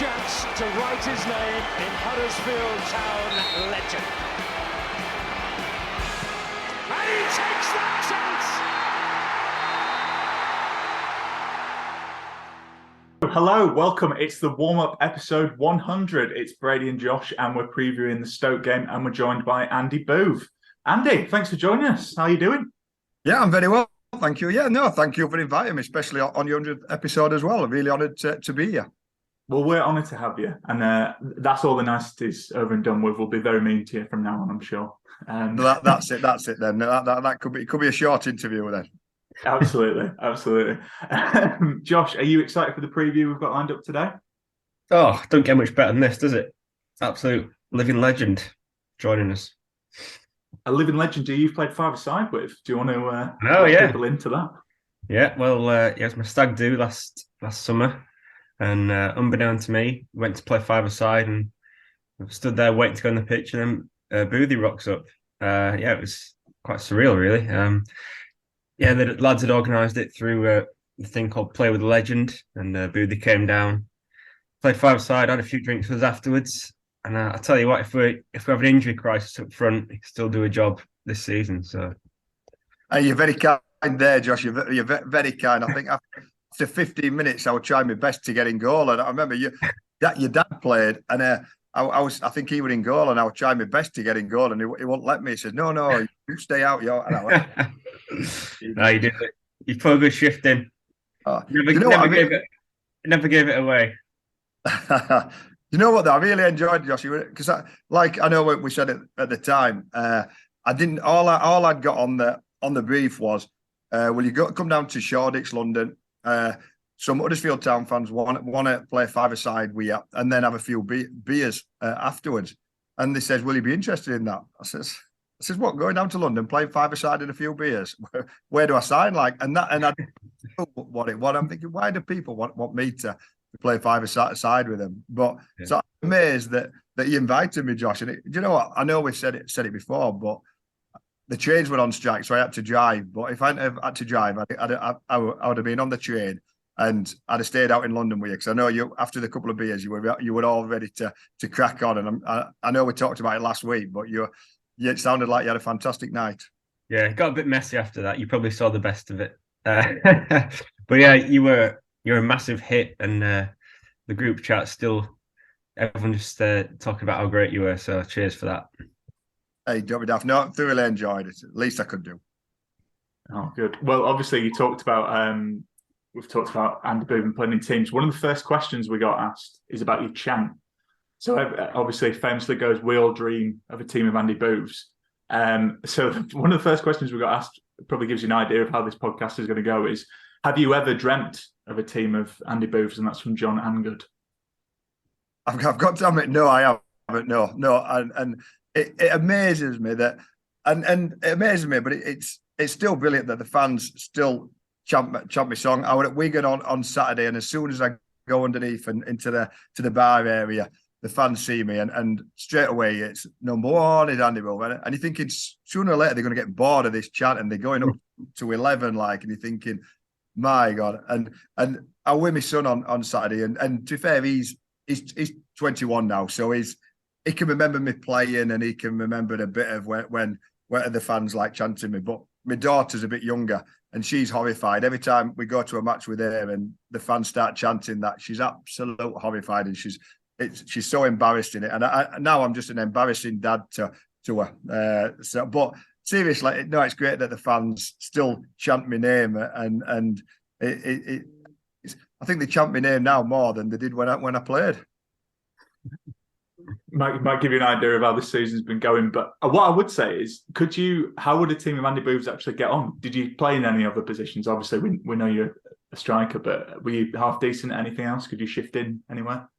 chance to write his name in Huddersfield Town legend. And he takes that chance! Hello, welcome. It's the warm-up episode 100. It's Brady and Josh, and we're previewing the Stoke game, and we're joined by Andy Booth. Andy, thanks for joining us. How are you doing? Yeah, I'm very well, thank you. Yeah, no, thank you for inviting me, especially on your 100th episode as well. I'm really honoured to be here. Well, we're honoured to have you, and that's all the niceties over and done with. We'll be very mean to you from now on, I'm sure. That's it then. That could be a short interview then. Absolutely. Josh, are you excited for the preview we've got lined up today? Oh, don't get much better than this, does it? Absolute living legend joining us. A living legend who you've played five-a-side with. Do you want to let people into that? Yeah, well, it was my stag do last summer, and unbeknown to me, went to play five-a-side and stood there waiting to go on the pitch, and then Boothie rocks up. It was quite surreal, really. The lads had organised it through a thing called Play with a Legend, and Boothie came down, played five-a-side, had a few drinks with us afterwards. And I tell you what, if we have an injury crisis up front, he can still do a job this season. So, you're very kind there, Josh. You're very kind. I think after 15 minutes, I would try my best to get in goal. And I remember your dad played, and I think he was in goal, and I would try my best to get in goal, and he won't let me. He said, "No, you stay out." And I went, no, you did it. You put a good shift in. Never gave it away. You know what, though? I really enjoyed Josh, because I know what we said it at the time. I didn't. All I'd got on the brief was, will you come down to Shoreditch, London? Some Huddersfield Town fans want to play five-a-side with you, and then have a few beers afterwards. And they says, will you be interested in that? I says, what? Going down to London, playing five-a-side and a few beers? Where do I sign? I know what it was. I'm thinking, why do people want me to play five-a-side with them? But yeah. So I'm amazed that you invited me, Josh. And do you know what? I know we've said it before, but the trains were on strike, so I had to drive. But if I hadn't have had to drive, I would have been on the train, and I'd have stayed out in London with you, because I know you, after the couple of beers, you were all ready to crack on. And I know we talked about it last week, but it sounded like you had a fantastic night. Yeah, it got a bit messy after that. You probably saw the best of it. But yeah, you're a massive hit, and the group chat still, everyone just talking about how great you were. So cheers for that. Hey, don't be daft. No, thoroughly enjoyed it. At least I could do. Oh, good. Well, obviously we've talked about Andy Booth playing in teams. One of the first questions we got asked is about your chant. So obviously, famously goes, "We all dream of a team of Andy Booths." So one of the first questions we got asked, probably gives you an idea of how this podcast is going to go, is, have you ever dreamt of a team of Andy Booths? And that's from John Angood. I've got to admit, no, I haven't. No, and it amazes me that, and it amazes me, but it's still brilliant that the fans still chant my song. I was at Wigan on Saturday, and as soon as I go underneath and into the bar area, the fans see me, and straight away it's number one is Andy Booth, and you're thinking sooner or later they're going to get bored of this chant, and they're going up to 11, and you're thinking, my God. And I with my son on Saturday, and to be fair, he's 21 now, so he can remember me playing, and he can remember a bit of when the fans chanting me. But my daughter's a bit younger, and she's horrified every time we go to a match with her and the fans start chanting that. She's absolutely horrified, and she's so embarrassed in it. And now I'm just an embarrassing dad to her. But seriously, no, it's great that the fans still chant my name, and I think they chant my name now more than they did when I played. Might give you an idea of how this season's been going, but what I would say is, how would a team of Andy Booths actually get on? Did you play in any other positions? Obviously, we know you're a striker, but were you half decent at anything else? Could you shift in anywhere?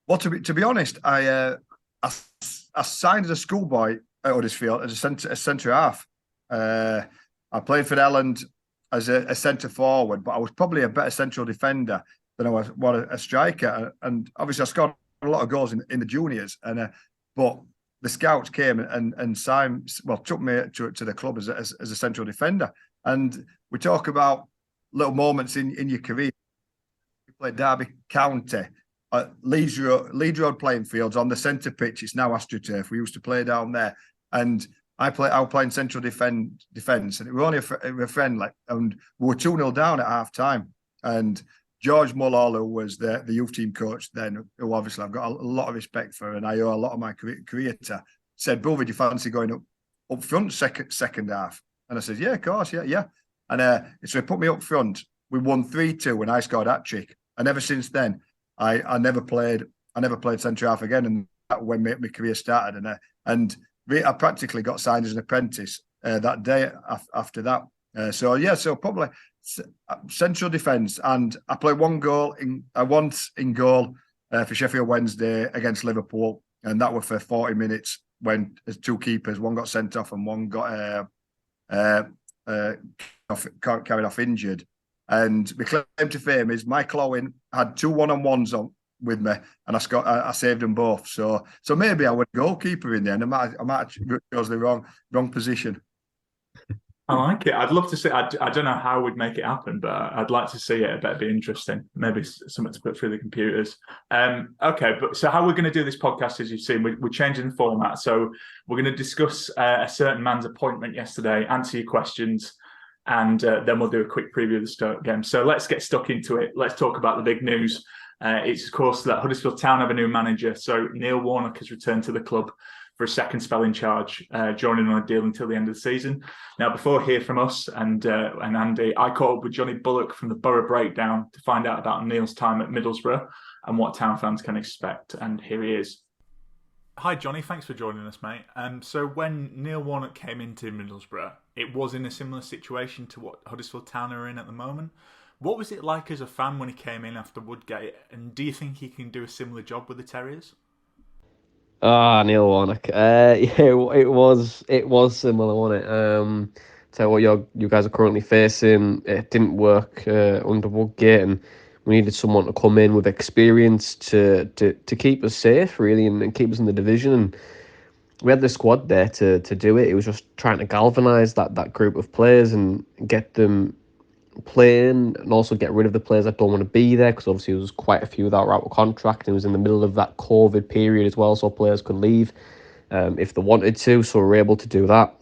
Well, to be honest, I signed as a schoolboy at Huddersfield as a centre half. I played for Elland as a centre forward, but I was probably a better central defender than I was a striker. And obviously, I scored a lot of goals in the juniors. But the scouts came and signed, took me to the club as a central defender. And we talk about little moments in your career. You played Derby County, Leeds Road playing fields on the centre pitch. It's now AstroTurf. We used to play down there, and I was playing central defence, and it was only a friend, and we were 2-0 down at half time. And George Mullall, who was the youth team coach then, who obviously I've got a lot of respect for, and I owe a lot of my career to, said, "Bulver, do you fancy going up front second half?" And I said, "Yeah, of course, yeah." And so he put me up front. We won 3-2 when I scored that trick. And ever since then, I never played centre half again, and that when my career started. And I practically got signed as an apprentice that day after that. So probably central defence, and I played once in goal for Sheffield Wednesday against Liverpool, and that was for 40 minutes when there's two keepers, one got sent off and one got carried off injured. And my claim to fame is Michael Owen had 2 1-on-1s on with me, and I saved them both. So maybe I was goalkeeper in the end. I might have chose the wrong position. I like it. I'd love to see. I don't know how we'd make it happen, but I'd like to see it. I bet it'd be interesting. Maybe something to put through the computers. Okay, but so how we're going to do this podcast, as you've seen, we're changing the format. So we're going to discuss a certain man's appointment yesterday, answer your questions, and then we'll do a quick preview of the Stoke game. So let's get stuck into it. Let's talk about the big news. It's, of course, that Huddersfield Town have a new manager. So Neil Warnock has returned to the club for a second spell in charge, joining on a deal until the end of the season. Now, before hear from us and Andy, I caught up with Johnny Bullock from the Borough Breakdown to find out about Neil's time at Middlesbrough and what Town fans can expect. And here he is. Hi, Johnny. Thanks for joining us, mate. So when Neil Warnock came into Middlesbrough, it was in a similar situation to what Huddersfield Town are in at the moment. What was it like as a fan when he came in after Woodgate? And do you think he can do a similar job with the Terriers? Neil Warnock. Yeah, it was similar, wasn't it? To what you guys are currently facing. It didn't work under Woodgate, and we needed someone to come in with experience to keep us safe, really, and keep us in the division. And we had the squad there to do it. It was just trying to galvanise that group of players and get them playing, and also get rid of the players that don't want to be there, because obviously there was quite a few that were out of contract, and it was in the middle of that COVID period as well, so players could leave if they wanted to. So we were able to do that,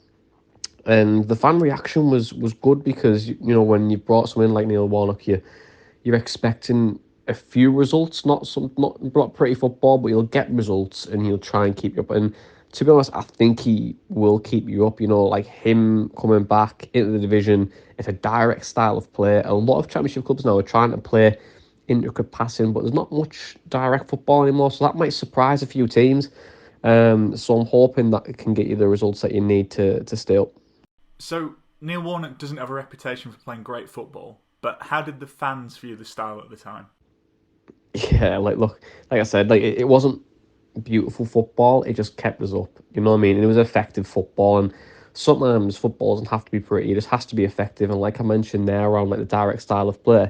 and the fan reaction was good, because when you brought someone in like Neil Warnock, you're expecting a few results, not pretty football, but you'll get results and he'll try and keep you up. And to be honest, I think he will keep you up. Like him coming back into the division, it's a direct style of play. A lot of championship clubs now are trying to play intricate passing, but there's not much direct football anymore, so that might surprise a few teams. So I'm hoping that it can get you the results that you need to stay up. So Neil Warnock doesn't have a reputation for playing great football, but how did the fans view the style at the time? Yeah, like I said, it wasn't beautiful football, it just kept us up, you know what I mean? And it was effective football, and sometimes football doesn't have to be pretty, it just has to be effective. And like I mentioned there, around like the direct style of play,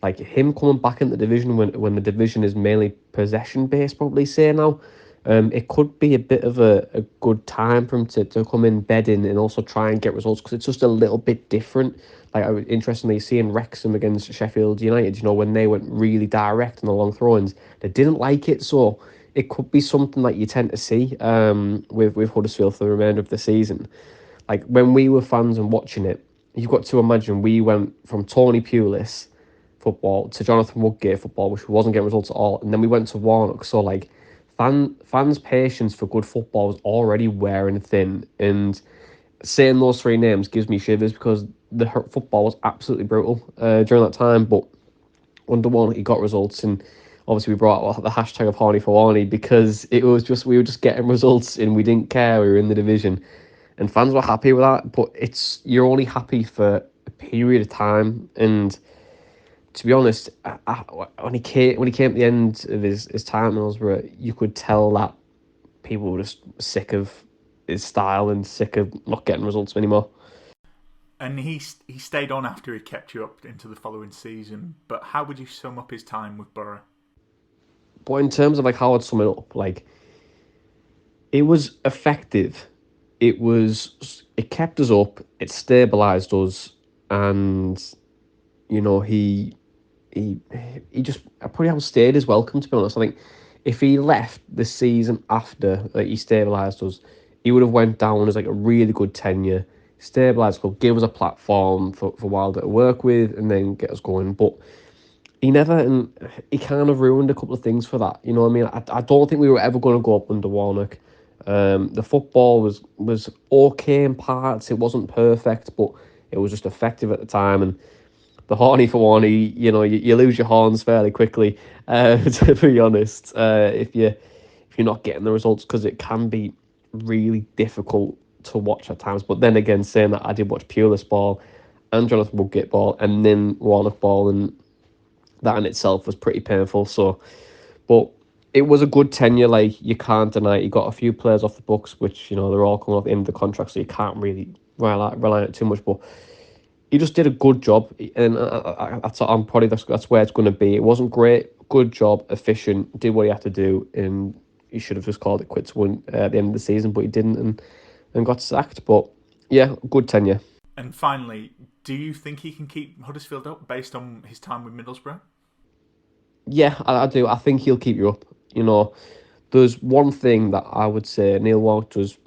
like him coming back in the division when the division is mainly possession based, probably say now, it could be a bit of a good time for him to come in, bed in, and also try and get results, because it's just a little bit different. Like, I was interestingly seeing Wrexham against Sheffield United, when they went really direct on the long throw-ins, they didn't like it. So it could be something that you tend to see with Huddersfield for the remainder of the season. Like, when we were fans and watching it, you've got to imagine we went from Tony Pulis football to Jonathan Woodgate football, which wasn't getting results at all, and then we went to Warnock. So, like, fans' patience for good football was already wearing thin, and saying those three names gives me shivers, because the football was absolutely brutal during that time. But under Warnock, he got results, and obviously we brought out the hashtag of Horny for Warney, because we were just getting results and we didn't care, we were in the division, and fans were happy with that. But you're only happy for a period of time, and to be honest, when he came at the end of his time at Middlesbrough, you could tell that people were just sick of his style and sick of not getting results anymore. And he stayed on after he kept you up into the following season. But how would you sum up his time with Borough? But in terms of like how I'd sum it up, like, it was effective. It kept us up. It stabilised us, and he he just probably outstayed his welcome, to be honest. I think if he left the season after he stabilised us, he would have went down as like a really good tenure, stabilised club, give us a platform for Wilder to work with and then get us going. But he never, and he kind of ruined a couple of things for that. You know what I mean? I don't think we were ever going to go up under Warnock. The football was okay in parts. It wasn't perfect, but it was just effective at the time. And the horny for one, you lose your horns fairly quickly. To be honest, if you're not getting the results, because it can be really difficult to watch at times. But then again, saying that, I did watch Pulis ball and Jonathan Woodgate ball and then Warnock ball, and that in itself was pretty painful. So, but it was a good tenure. Like, you can't deny it. You got a few players off the books, which they're all coming off the end of the contract, so you can't really rely on it too much. But he just did a good job, and I'm probably that's where it's going to be. It wasn't great, good job, efficient, did what he had to do, and he should have just called it quits at the end of the season, but he didn't, and got sacked. But yeah, good tenure. And finally, do you think he can keep Huddersfield up based on his time with Middlesbrough? Yeah, I do. I think he'll keep you up. There's one thing that I would say Neil Warnock does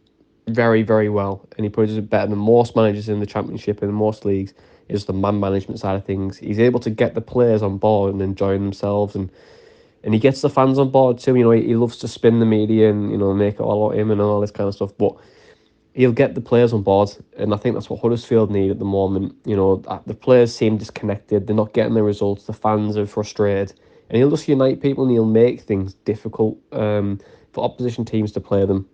very, very well, and he probably does it better than most managers in the Championship and in most leagues, is the man management side of things. He's able to get the players on board and enjoying themselves, and he gets the fans on board too. He loves to spin the media and make it all about him and all this kind of stuff, but he'll get the players on board, and I think that's what Huddersfield need at the moment. The players seem disconnected, they're not getting the results, the fans are frustrated, and he'll just unite people, and he'll make things difficult for opposition teams to play them.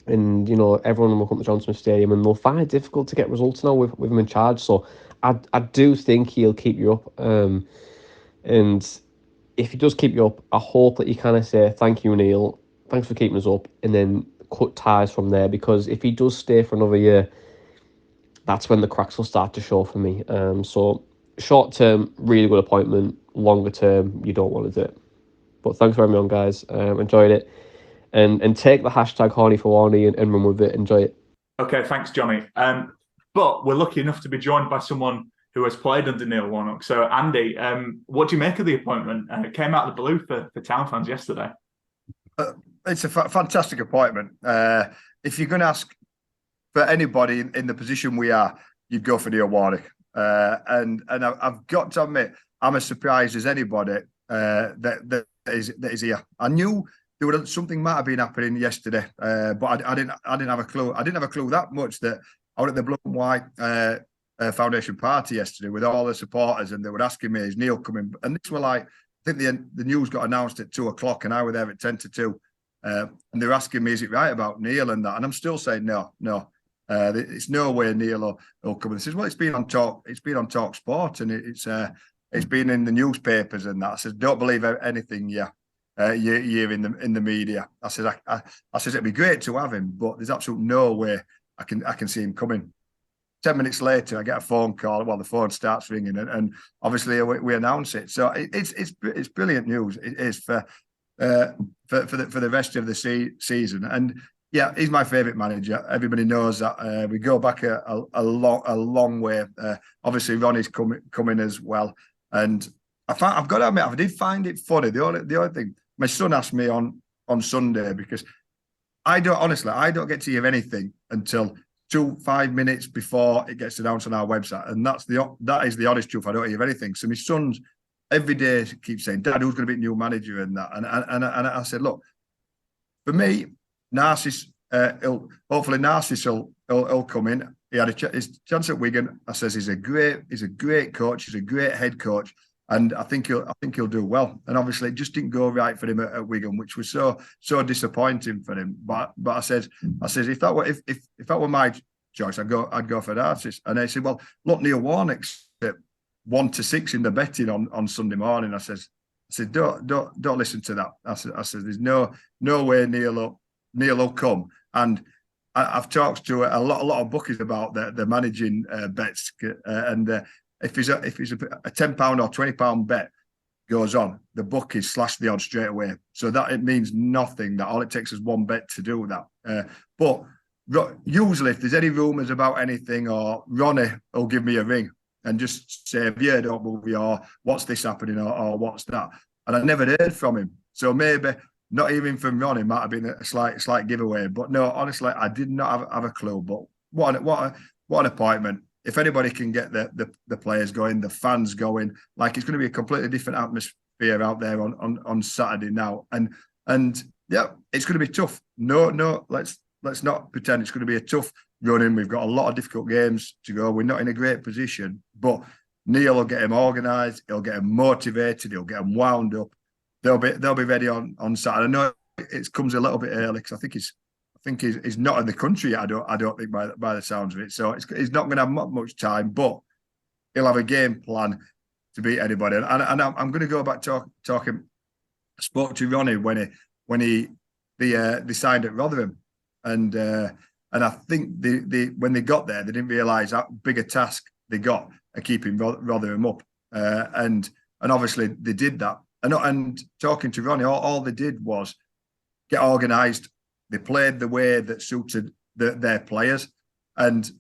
And everyone will come to Johnson Stadium, and they'll find it difficult to get results now with him in charge. So I do think he'll keep you up. And if he does keep you up, I hope that you kind of say thank you, Neil, thanks for keeping us up, and then cut ties from there. Because if he does stay for another year, that's when the cracks will start to show for me. So short term, really good appointment. Longer term, you don't want to do it. But thanks for having me on, guys. Enjoyed it. And take the hashtag horny for Warney and run with it. Enjoy it. Okay, thanks, Johnny. But we're lucky enough to be joined by someone who has played under Neil Warnock. So, Andy, what do you make of the appointment? It came out of the blue for Town fans yesterday. It's a fantastic appointment. If you're going to ask for anybody in the position we are, you'd go for Neil Warnock. And I've got to admit, I'm as surprised as anybody that is here. I knew something might have been happening yesterday, but I didn't have a clue. I didn't have a clue that much that I was at the Blue and White Foundation party yesterday with all the supporters, and they were asking me, "Is Neil coming?" And this were like, I think the news got announced at 2:00, and I was there at 10:50, and they were asking me, "Is it right about Neil and that?" And I'm still saying no. It's no way Neil will come. And says, "Well, it's been on Talk Sport, and it's been in the newspapers and that." I said, "Don't believe anything you hear in the media." I said, I said it'd be great to have him, but there's absolutely no way I can see him coming. 10 minutes later, I get a phone call. Well, the phone starts ringing, and obviously we announce it. So it's brilliant news. It is for the rest of the season. And yeah, he's my favourite manager. Everybody knows that. We go back a long way. Obviously, Ronnie's coming as well. And I've got to admit, I did find it funny. The only thing, my son asked me on Sunday, because I don't get to hear anything until 5 minutes before it gets announced on our website, and that is the honest truth. I don't hear anything. So my son's every day keeps saying, "Dad, who's going to be new manager?" and that. And I said, look, for me, Narcissus, hopefully Narcissus will come in. He had his chance at Wigan. I says he's a great coach. He's a great head coach. And I think he'll do well. And obviously, it just didn't go right for him at Wigan, which was so disappointing for him. But I said if that were my choice, I'd go for Narcissus. And they said, "Well, look, Neil Warnock's at 1-6 in the betting on Sunday morning." I said, don't listen to that. I said, there's no way Neil will come. And I've talked to a lot of bookies about the managing bets, and if he's a £10 or £20 bet goes on, the bookies slash the odds straight away. So that it means nothing. That all it takes is one bet to do that. But usually, if there's any rumours about anything, or Ronnie will give me a ring, and just say, have you heard of movie, or what's this happening, or what's that? And I never heard from him. So maybe not even from Ronnie might have been a slight giveaway. But no, honestly, I did not have a clue. But what an appointment. If anybody can get the players going, the fans going, like it's going to be a completely different atmosphere out there on Saturday now. And yeah, it's going to be tough. No, let's not pretend it's going to be a tough running. We've got a lot of difficult games to go. We're not in a great position, but Neil will get him organised. He'll get him motivated. He'll get them wound up. They'll be ready on Saturday. I know it comes a little bit early because I think he's not in the country yet. I don't think by the sounds of it. So he's not going to have much time, but he'll have a game plan to beat anybody. And I'm going to go back talking. I spoke to Ronnie when he signed at Rotherham, and I think when they got there, they didn't realise how big a task they got at keeping Rotherham up, and obviously they did that. And talking to Ronnie, all they did was get organised. They played the way that suited their players, and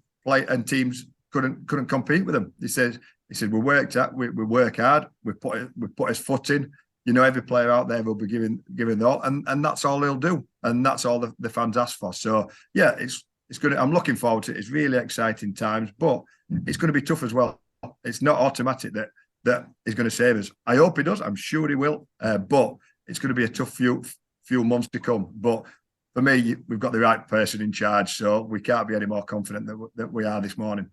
teams couldn't compete with them. He said we work hard. We put his foot in. You know, every player out there will be giving all, and that's all he'll do, and that's all the fans ask for. So yeah, it's good. I'm looking forward to it. It's really exciting times, but it's going to be tough as well. It's not automatic that he's going to save us. I hope he does. I'm sure he will. But it's going to be a tough few months to come. But for me, we've got the right person in charge, so we can't be any more confident that we are this morning.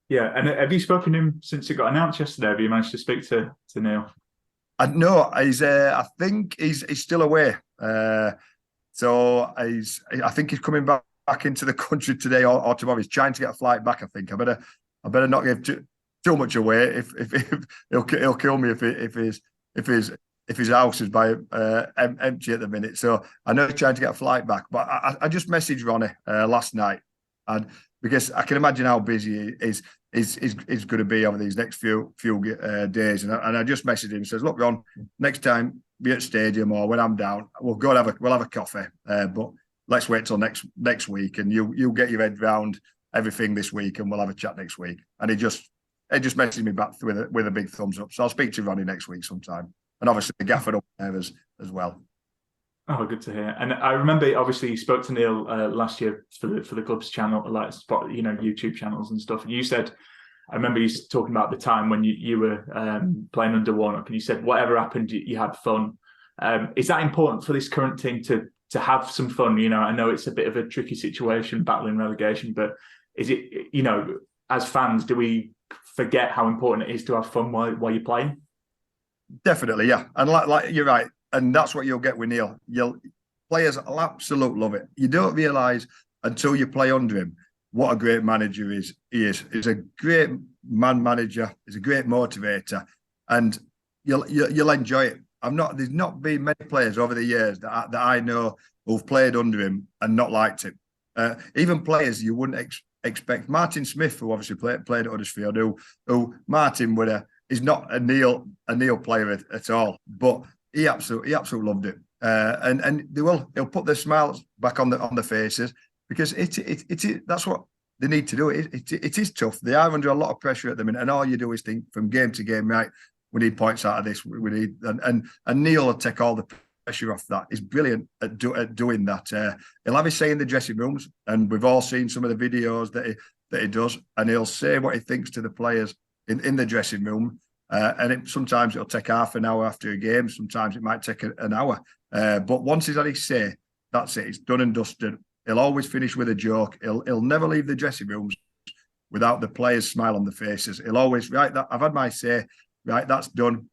Yeah, and have you spoken to him since it got announced yesterday? Have you managed to speak to Neil? No, I think he's still away. So I think he's coming back into the country today or tomorrow. He's trying to get a flight back. I think I better not give too much away. If he'll kill me if his house is empty at the minute. So I know he's trying to get a flight back. But I just messaged Ronnie last night, and because I can imagine how busy he's going to be over these next few days, and I just messaged him and says, look, Ron, next time be at stadium or when I'm down, we'll have a coffee. But let's wait till next week, and you get your head round everything this week, and we'll have a chat next week. And he just messaged me back with a big thumbs up. So I'll speak to Ronnie next week sometime, and obviously the gaffer up there as well. Oh, good to hear. And I remember, obviously, you spoke to Neil last year for the club's channel, like YouTube channels and stuff. And you said, I remember you talking about the time when you were playing under Warnock, and you said whatever happened, you had fun. Is that important for this current team to have some fun? You know, I know it's a bit of a tricky situation, battling relegation, but is it, as fans, do we forget how important it is to have fun while you're playing? Definitely, yeah. And like you're right. And that's what you'll get with Neil. Players will absolutely love it. You don't realise until you play under him what a great manager he is. He's a great man manager. He's a great motivator, and you'll enjoy it. There's not been many players over the years that I know who've played under him and not liked him. Even players you wouldn't expect. Martin Smith, who obviously played at Huddersfield, who Martin is not a Neil player at all, but he absolutely loved it, and he'll put the smiles back on the faces, because that's what they need to do. It is tough. They are under a lot of pressure at the minute, and all you do is think from game to game, right? We need points out of this. We need, and Neil will take all the pressure off that. He's brilliant at doing that. He'll have his say in the dressing rooms, and we've all seen some of the videos that he does, and he'll say what he thinks to the players in the dressing room. And sometimes it'll take half an hour after a game. Sometimes it might take an hour. But once he's had his say, that's it. It's done and dusted. He'll always finish with a joke. He'll never leave the dressing rooms without the players' smile on their faces. He'll always, right, I've had my say. Right, that's done.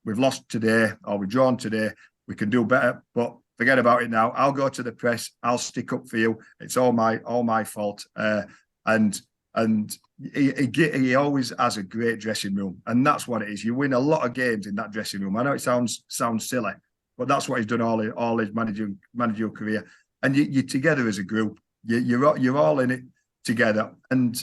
We've lost today, or we've drawn today. We can do better, but forget about it now. I'll go to the press. I'll stick up for you. It's all my fault. And he always has a great dressing room, and that's what it is. You win a lot of games in that dressing room. I know it sounds silly, but that's what he's done all his managerial career. And you're together as a group. You're all in it together. And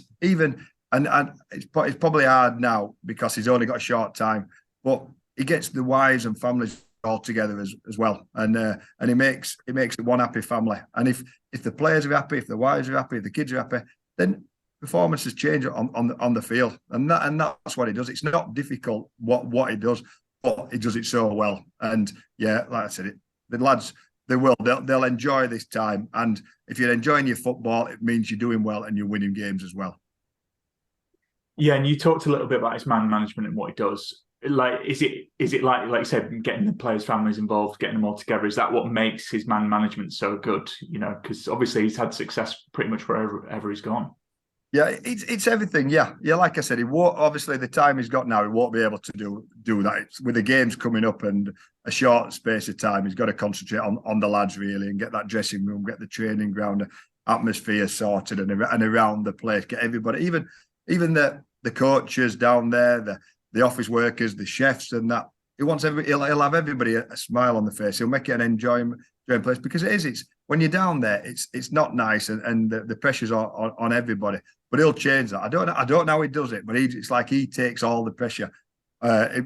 it's probably hard now because he's only got a short time, but he gets the wives and families all together as well, and he makes it one happy family. And if the players are happy, if the wives are happy, if the kids are happy, then performances change on the field, and that's what he does. It's not difficult what he does, but he does it so well. And yeah, like I said, the lads, they'll enjoy this time. And if you're enjoying your football, it means you're doing well and you're winning games as well. Yeah, and you talked a little bit about his man management and what he does. Like, is it like you said, getting the players' families involved, getting them all together? Is that what makes his man management so good? You know, because obviously he's had success pretty much wherever he's gone. Yeah, it's everything. Yeah. Like I said, he won't. Obviously, the time he's got now, he won't be able to do that. With the games coming up and a short space of time, he's got to concentrate on the lads really and get that dressing room, get the training ground atmosphere sorted and around the place. Get everybody, even the coaches down there, the office workers, the chefs, and that. He'll have everybody a smile on the face. He'll make it an enjoyment place because it's when you're down there, it's not nice and the pressure's on everybody. But he'll change that. I don't know how he does it, but it's like he takes all the pressure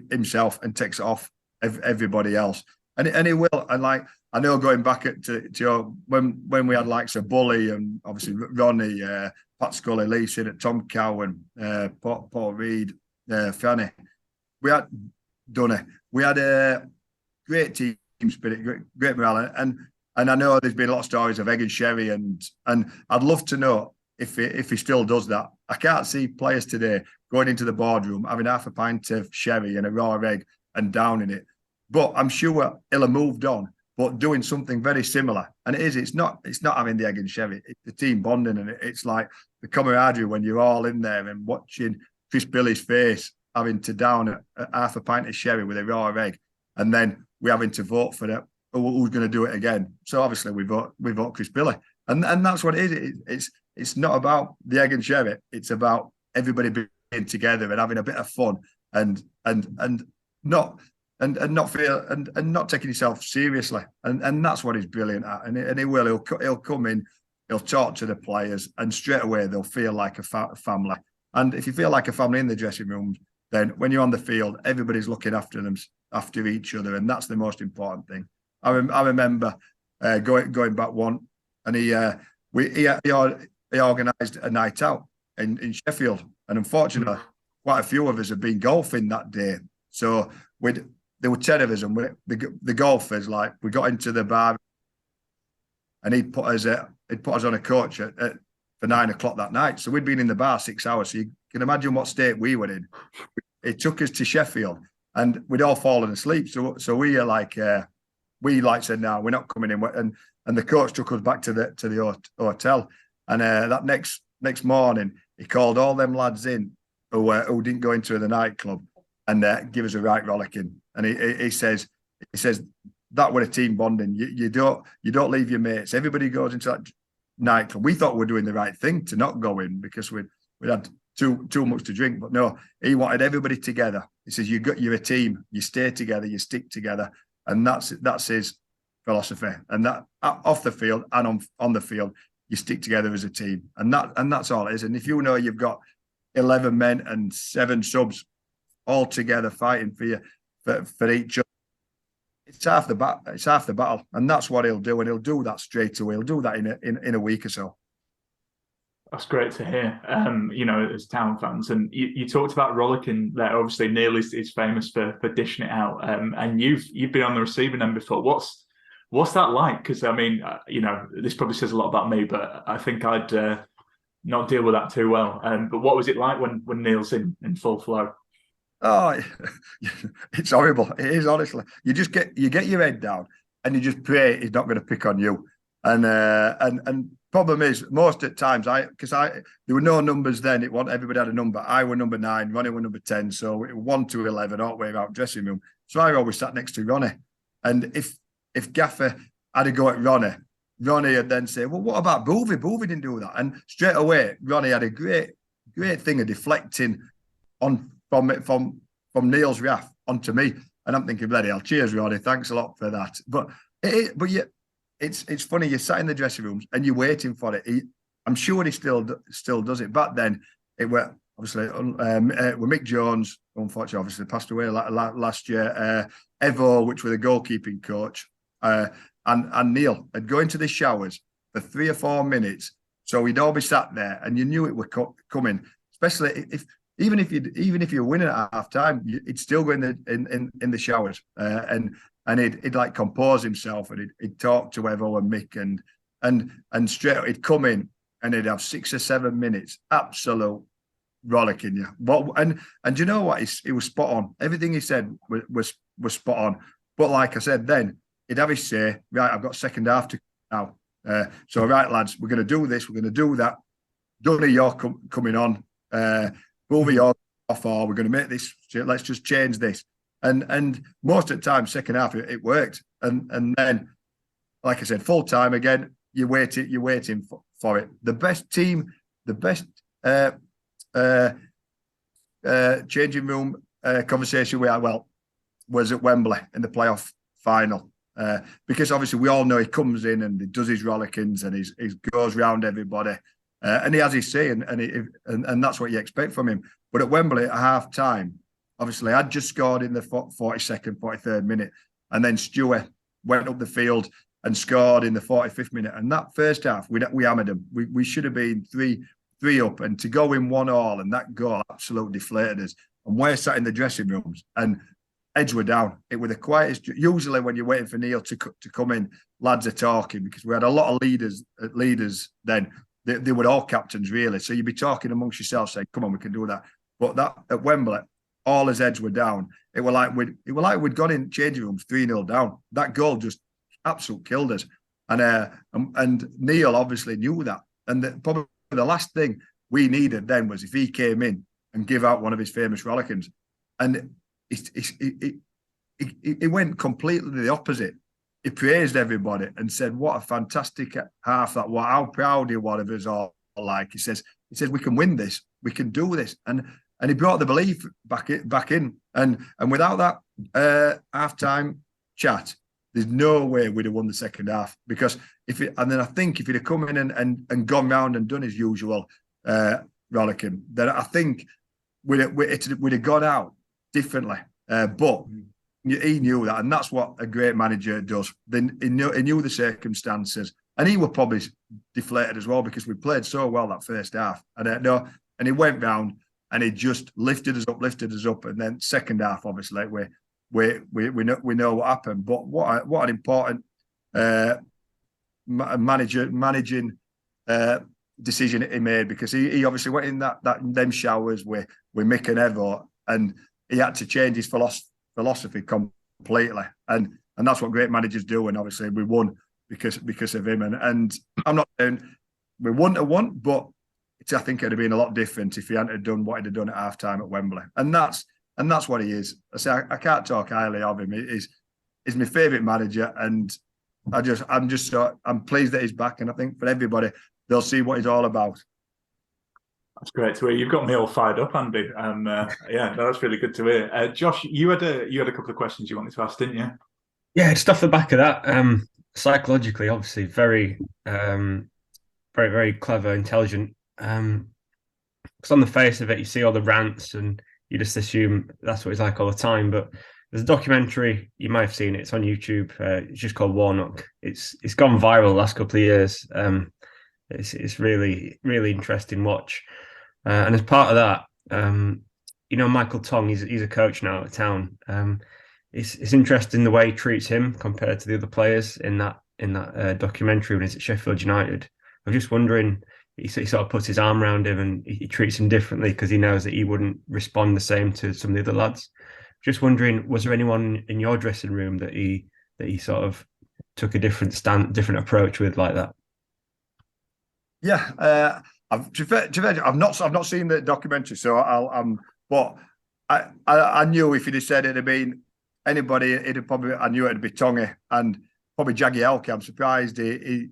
himself and takes it off everybody else. And he will. And like I know, going back to when we had like a Bully and obviously Ronnie, Pat Scully, Lee Sinnott, Tom Cowan, Paul Reed, Fanny, we had Dunny. We had a great team spirit, great morale, and I know there's been a lot of stories of egg and sherry, and I'd love to know if he still does that. I can't see players today going into the boardroom having half a pint of sherry and a raw egg and downing it. But I'm sure he'll have moved on, but doing something very similar. And it's not having the egg and sherry, it's the team bonding, and it's like the camaraderie when you're all in there and watching Chris Billy's face having to down a half a pint of sherry with a raw egg, and then we're having to vote for that. Who's going to do it again? So obviously we vote Chris Billy, and that's what it is. It's not about the egg and sherry. It's about everybody being together and having a bit of fun and not taking yourself seriously. And that's what he's brilliant at. And he will. He'll come in. He'll talk to the players, and straight away they'll feel like a family. And if you feel like a family in the dressing rooms, then when you're on the field, everybody's looking after each other, and that's the most important thing. I remember going back one, and he organised a night out in Sheffield, and unfortunately, quite a few of us had been golfing that day. So there were 10 of us, and the golfers, like, we got into the bar, and he'd put us on a coach for 9 o'clock that night. So we'd been in the bar 6 hours. So you can imagine what state we were in. It took us to Sheffield, and we'd all fallen asleep. So we are like, said, no, we're not coming in. And the coach took us back to the hotel. And that next morning, he called all them lads in who didn't go into the nightclub and give us a right rollicking. And he says that were a team bonding. You don't leave your mates. Everybody goes into that nightclub. We thought we were doing the right thing to not go in because we'd had too much to drink, but no, he wanted everybody together. He says you're a team. You stay together. You stick together, and that's his philosophy. And that off the field and on the field, you stick together as a team, and that's all it is. And if you know you've got 11 men and 7 subs all together fighting for each other, it's half the battle. It's half the battle, and that's what he'll do. And he'll do that straight away. He'll do that in a week or so. That's great to hear. As Town fans, and you talked about rollicking there. Obviously, Neil is famous for dishing it out, and you've been on the receiving end before. What's that like? Because I mean, this probably says a lot about me, but I think I'd not deal with that too well. But what was it like when Neil's in full flow? Oh, it's horrible. It is, honestly. You get your head down and you just pray he's not going to pick on you. And problem is, most at times, because there were no numbers then. It wasn't everybody had a number. I were number 9, Ronnie were number 10, so it was 1 to 11 all the way around dressing room. So I always sat next to Ronnie, and if Gaffer had a go at Ronnie would then say, "Well, what about Boovy? Boovy didn't do that." And straight away, Ronnie had a great thing of deflecting from Neil's wrath onto me, and I'm thinking, bloody hell, cheers, Ronnie, thanks a lot for that. But it's funny. You sat in the dressing rooms and you're waiting for it. I'm sure he still does it. Back then, it were obviously with Mick Jones, unfortunately, obviously passed away last year. Evo, which were the goalkeeping coach, and Neil had go into the showers for 3 or 4 minutes, So we'd all be sat there, and you knew it were coming. Especially even if you're winning at half time, he'd still go in the showers, and he'd like compose himself, and he'd talk to Evo and Mick, and straight he'd come in, and he'd have 6 or 7 minutes absolute rollicking you. But and you know what? He was spot on. Everything he said was spot on. But like I said, then he'd have his say. Right, I've got second half to now. So right, lads, we're going to do this. We're going to do that. Donny, you're coming on. Boover, you're off. Or we're going to make this. Let's just change this. And most of the time, second half, it worked. And then, like I said, full time again. You're waiting for it. The best team, the best changing room conversation we had, was at Wembley in the playoff final. Because obviously we all know he comes in and he does his rollickings and he goes round everybody. And he has his say, and that's what you expect from him. But at Wembley at half time, obviously I'd just scored in the 42nd, 43rd minute, and then Stewart went up the field and scored in the 45th minute. And that first half, we hammered them. We should have been three up, and to go in 1-1, and that goal absolutely deflated us. And we're sat in the dressing rooms, and heads were down. It was the quietest. Usually when you're waiting for Neil to come in, lads are talking, because we had a lot of leaders then. They were all captains, really. So you'd be talking amongst yourselves, saying, "Come on, we can do that." But that at Wembley, all his heads were down. It were like we'd gone in changing rooms 3-0 down. That goal just absolutely killed us. And Neil obviously knew that. And probably the last thing we needed then was if he came in and give out one of his famous rollickings. And he went completely the opposite. He praised everybody and said, "What a fantastic half that was! How proud he was of us all." Like he says, "We can win this. We can do this." And he brought the belief back in. And without that halftime chat, there's no way we'd have won the second half. Because I think if he'd have come in and gone round and done his usual rollicking, then I think we'd have gone out differently. But he knew that, and that's what a great manager does. Then he knew the circumstances, and he was probably deflated as well, because we played so well that first half. And he went round and he just lifted us up, and then second half, obviously, we know what happened. But what an important managing decision he made, because he obviously went in them showers with Mick and Evo, and he had to change his philosophy completely, and that's what great managers do. And obviously we won because of him. And I'm not saying we wouldn't have won, but I think it'd have been a lot different if he hadn't done what he'd have done at half time at Wembley. And that's what he is. I say I can't talk highly of him. He's my favourite manager, and I'm pleased that he's back. And I think for everybody, they'll see what he's all about. That's great to hear. You've got me all fired up, Andy. And that's really good to hear. Josh, you had a couple of questions you wanted to ask, didn't you? Yeah, just off the back of that, psychologically, obviously, very, very, very clever, intelligent. Because on the face of it, you see all the rants, and you just assume that's what he's like all the time. But there's a documentary, you might have seen it. It's on YouTube. It's just called Warnock. It's gone viral the last couple of years. It's really, really interesting watch. And as part of that, Michael Tong, he's a coach now at Town. It's interesting the way he treats him compared to the other players in that documentary when he's at Sheffield United. I'm just wondering, he sort of puts his arm around him and he treats him differently because he knows that he wouldn't respond the same to some of the other lads. Just wondering, was there anyone in your dressing room that he sort of took a different approach with like that? Yeah, I've not seen the documentary, so but I knew if he'd have said it'd have been anybody, I knew it'd be Tongy and probably Jagielka. I'm surprised he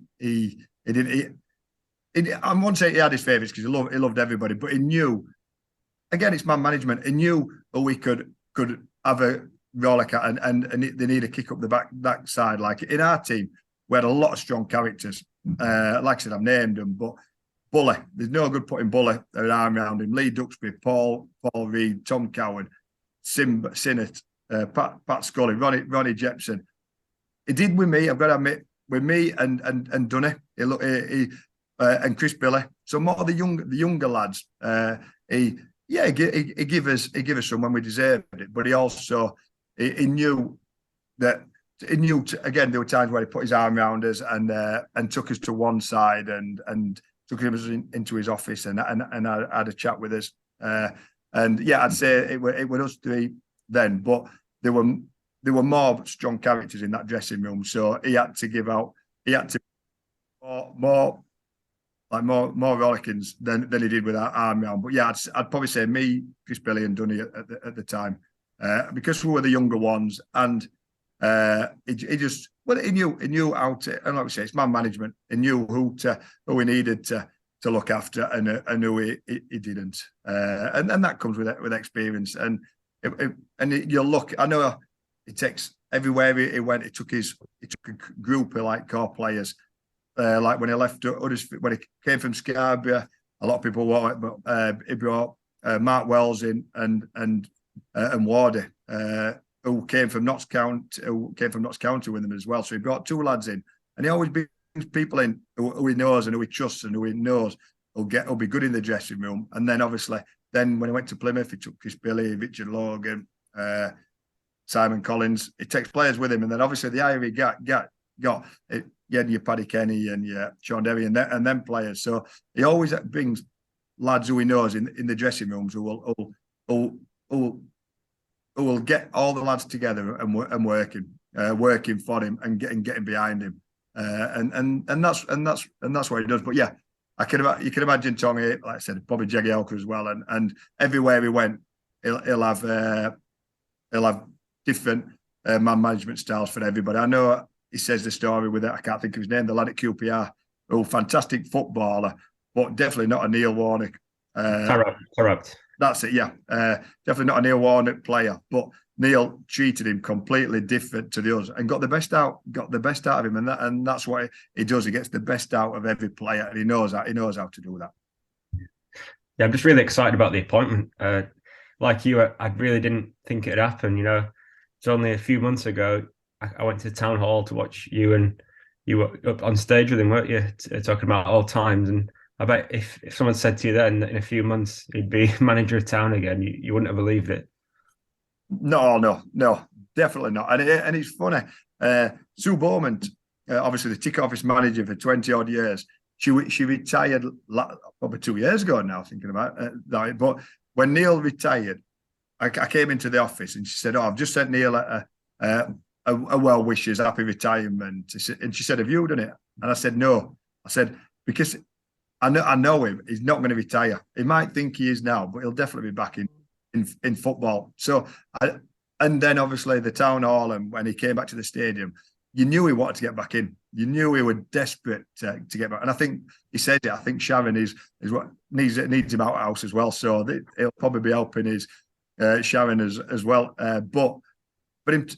didn't. I won't say he had his favourites because he loved everybody, but he knew. Again, it's man management. He knew we could have a rollick and they need a kick up the back side. Like in our team, we had a lot of strong characters. Like I said, I've named them, but Bully, there's no good putting Bully an arm around him. Lee Duxbury, Paul Reed, Tom Cowan, Sinnott, Pat Scully, Ronnie Jepson. He did with me. I've got to admit, with me and Dunny. and Chris Billy. So more the younger lads. He gave us some when we deserved it, but he also he knew that. He knew again there were times where he put his arm around us and took us to one side and took us into his office and had a chat with us. And yeah, I'd say it was us three then, but there were more strong characters in that dressing room. So he had to more rollickings than he did with our arm round. But yeah, I'd probably say me, Chris Billy, and Dunny at the time, because we were the younger ones, and he knew how to, and like we say, it's man management. He knew who he needed to look after and who he didn't, and that comes with experience. And you'll look. I know he takes everywhere he went. He took a group of like core players. Like when he left Huddersfield, when he came from Scarborough, a lot of people wore it, but he brought Mark Wells in and Wardy, who came from Notts County with him as well. So he brought two lads in, and he always brings people in who he knows and who he trusts and who he knows will be good in the dressing room. And then obviously, when he went to Plymouth, he took Chris Billy, Richard Logan, Simon Collins. He takes players with him, and then obviously the area he got it. You had your Paddy Kenny and your Sean Derry and them players. So he always brings lads who he knows in the dressing rooms who will get all the lads together and working for him and getting behind him. And that's what he does. But yeah, you can imagine Tommy, like I said, probably Jagielka as well. And everywhere he went, he'll have different man management styles for everybody. I know. He says the story with it. I can't think of his name. The lad at QPR, fantastic footballer, but definitely not a Neil Warnock. Correct. That's it. Yeah, definitely not a Neil Warnock player. But Neil treated him completely different to the others and got the best out of him. And that's what he does. He gets the best out of every player, and he knows how to do that. Yeah, I'm just really excited about the appointment. Like you, I really didn't think it'd happen. You know, it's only a few months ago. I went to town hall to watch you, and you were up on stage with him, weren't you? Talking about old times. And I bet if someone said to you then that in a few months he'd be manager of Town again, you wouldn't have believed it. No, definitely not. And it's funny. Sue Bowman, obviously the ticket office manager for 20 odd years, she retired probably 2 years ago now. Thinking about that, but when Neil retired, I came into the office and she said, "Oh, I've just sent Neil a well wishes, happy retirement." And she said, "Have you done it?" And I said, "No." I said, "Because I know him. He's not going to retire. He might think he is now, but he'll definitely be back in football." So, and then obviously the town hall, and when he came back to the stadium, you knew he wanted to get back in. You knew he was desperate to get back. And I think he said it. I think Sharon is what needs him out of house as well. So he'll probably be helping his Sharon as well. But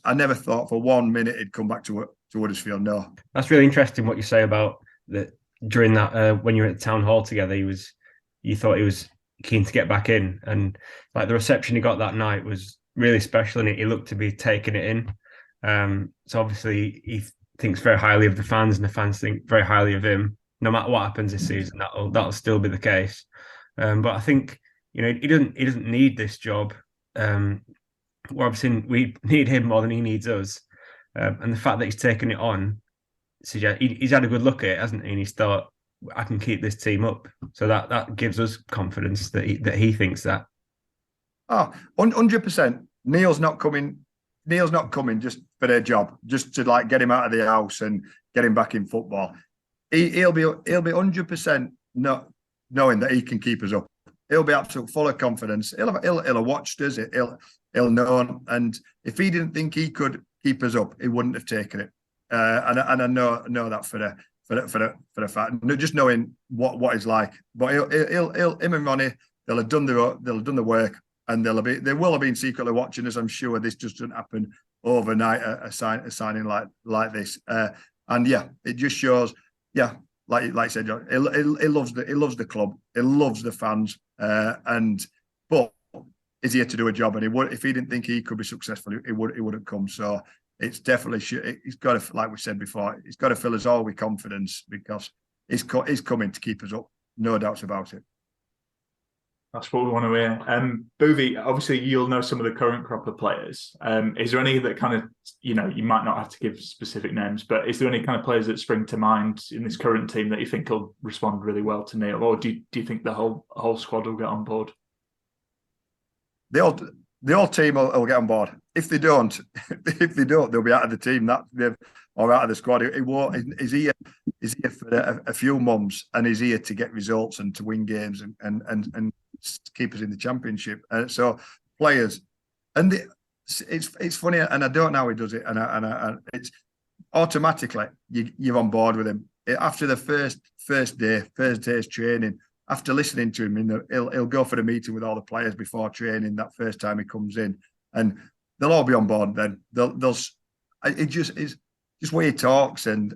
I never thought for 1 minute he'd come back to Huddersfield. No, that's really interesting what you say about that. During that, when you were at the town hall together, you thought he was keen to get back in, and like the reception he got that night was really special, and he looked to be taking it in. So obviously he thinks very highly of the fans, and the fans think very highly of him. No matter what happens this season, that'll still be the case. But I think he doesn't need this job. We're obviously we need him more than he needs us, and the fact that he's taken it on suggests he's had a good look at it, hasn't he? And he's thought, I can keep this team up, so that gives us confidence that he thinks that. 100%. Neil's not coming just for their job, just to like get him out of the house and get him back in football. He'll be 100% not knowing that he can keep us up. He'll be absolutely full of confidence. He'll have watched us. He'll know, and if he didn't think he could keep us up, he wouldn't have taken it. And I know that for the fact, just knowing what he's like. But he'll him and Ronnie, they'll have done the work, and they will have been secretly watching us. I'm sure this just doesn't happen overnight. A signing like this, and yeah, it just shows. Yeah, like I said, John, he loves the club, he loves the fans, but is here to do a job, and if he didn't think he could be successful, he wouldn't come. So it's definitely, he's got to, like we said before, he's got to fill us all with confidence, because is coming to keep us up. No doubts about it. That's what we want to hear. Boovie, obviously you'll know some of the current crop of players. Is there any that kind of, you might not have to give specific names, but is there any kind of players that spring to mind in this current team that you think will respond really well to Neil, or do you think the whole squad will get on board? The whole team will get on board. If they don't, they'll be out of the team. Or out of the squad. He's here for a few months, and he's here to get results and to win games and keep us in the championship. So players, and it's funny, and I don't know how he does it, and it's automatically you're on board with him after the first day's training. After listening to him, he'll go for the meeting with all the players before training that first time he comes in, and they'll all be on board. Then it just is. Just where he talks and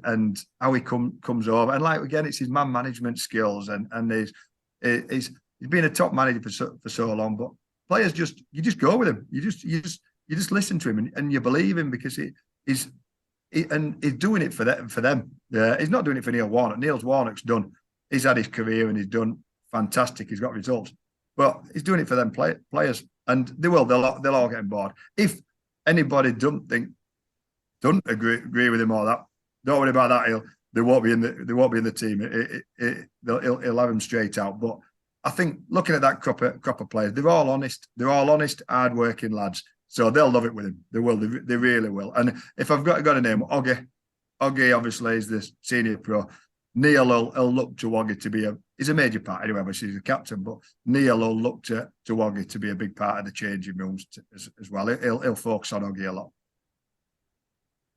how he comes over, and like again, it's his man management skills, and he's been a top manager for so long. But players you just go with him. You just listen to him and you believe him because he's doing it for them. He's not doing it for Neil Warnock. Neil Warnock's done. He's had his career and he's done fantastic. He's got results, but he's doing it for them players, and they will. They'll all get on board. If anybody don't agree with him or that, don't worry about that. They won't be in the team. He'll have him straight out. But I think looking at that crop of players, they're all honest. They're all honest, hard-working lads. So they'll love it with him. They will. They really will. And if I've got a name, Sodje obviously is the senior pro. Neil will look to Sodje to be he's a major part anyway, but she's a captain. But Neil will look to Sodje to be a big part of the changing rooms as well. He'll focus on Sodje a lot.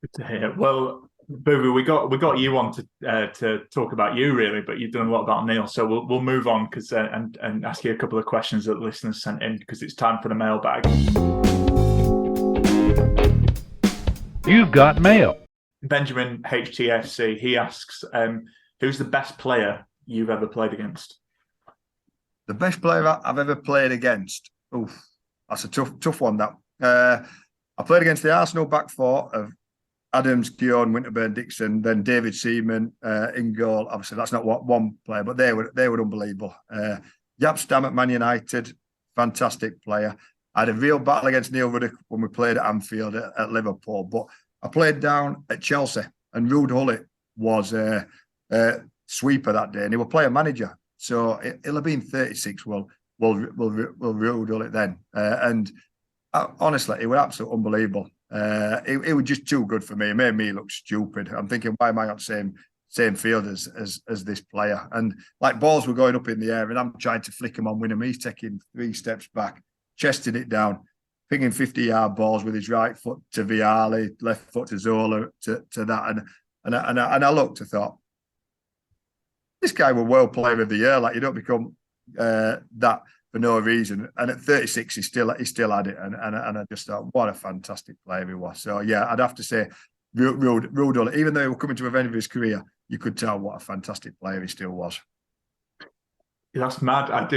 Good to hear. Well, Boovie, we got you on to talk about you really, but you've done a lot about Neil, so we'll move on because and ask you a couple of questions that the listeners sent in because it's time for the mailbag. You've got mail. Benjamin HTFC, he asks, who's the best player you've ever played against? The best player I've ever played against? Oof, that's a tough one. That I played against the Arsenal back four of Adams, Keown, Winterburn, Dixon, then David Seaman in goal. Obviously, that's not one player, but they were unbelievable. Jaap Stam at Man United, fantastic player. I had a real battle against Neil Warnock when we played at Anfield at Liverpool, but I played down at Chelsea, and Ruud Gullit was a sweeper that day, and he was player manager. So he'll have been 36. Will Ruud Gullit then, and honestly, it was absolutely unbelievable. It was just too good for me. It made me look stupid. I'm thinking, why am I on the same field as this player? And like balls were going up in the air, and I'm trying to flick him on win him. He's taking 3 steps back, chesting it down, pinging 50-yard balls with his right foot to Vialli, left foot to Zola, to that. And I looked, I thought, this guy was World Player of the Year. Like, you don't become that for no reason. And at 36, he still had it. And I just thought, what a fantastic player he was. So yeah, I'd have to say Ruud Gullit. Even though he was coming to the end of his career, you could tell what a fantastic player he still was. That's mad. I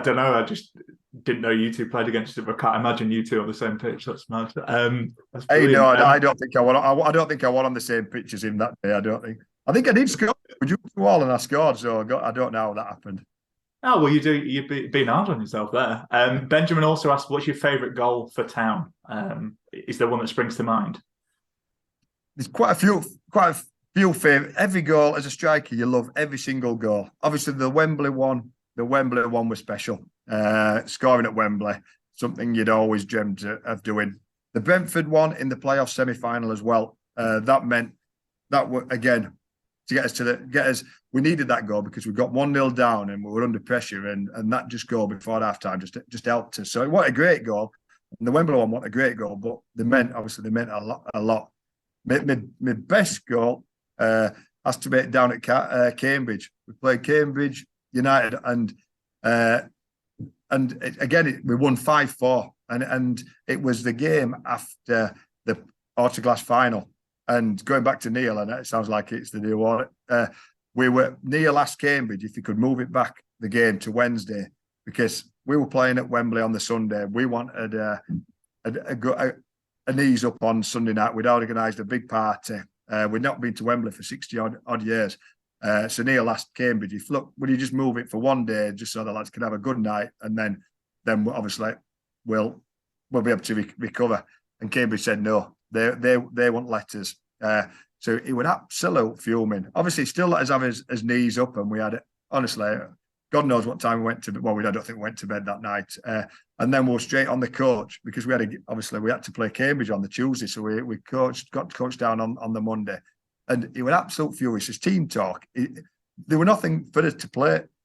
don't know. I just didn't know you two played against each other. I can't imagine you two on the same pitch. That's mad. That's I don't think I won. I don't think I won on the same pitch as him that day. I think I did score. Would you all and I scored? So I don't know how that happened. Oh well, you've been hard on yourself there. Benjamin also asked, "What's your favourite goal for Town?" Is there one that springs to mind? There's quite a few favourite. Every goal as a striker, you love every single goal. Obviously, the Wembley one was special. Scoring at Wembley, something you'd always dreamed of doing. The Brentford one in the playoff semi-final as well. That meant that again to get us. We needed that goal because we got 1-0 down and we were under pressure, and that just goal before half time just helped us. So it was a great goal. And the Wembley one was a great goal, but they meant a lot. My best goal has to be down at Cambridge. We played Cambridge United, and we won 5-4, and it was the game after the Autoglass final. And going back to Neil, and it sounds like it's the Neil Warnock. Neil asked Cambridge if he could move it back the game to Wednesday because we were playing at Wembley on the Sunday. We wanted an ease up on Sunday night. We'd organised a big party. We'd not been to Wembley for 60 odd years. So Neil asked Cambridge, if look, would you just move it for one day just so the lads can have a good night, and then obviously we'll be able to recover. And Cambridge said no, they want letters. So he was absolute fuming. Obviously, still let us have his knees up, and we had it. Honestly, God knows what time we went to bed. Well, I don't think we went to bed that night. And then we were straight on the coach because we had to play Cambridge on the Tuesday, so we got coached down on the Monday, and he was absolute furious. His team talk. There were nothing for us to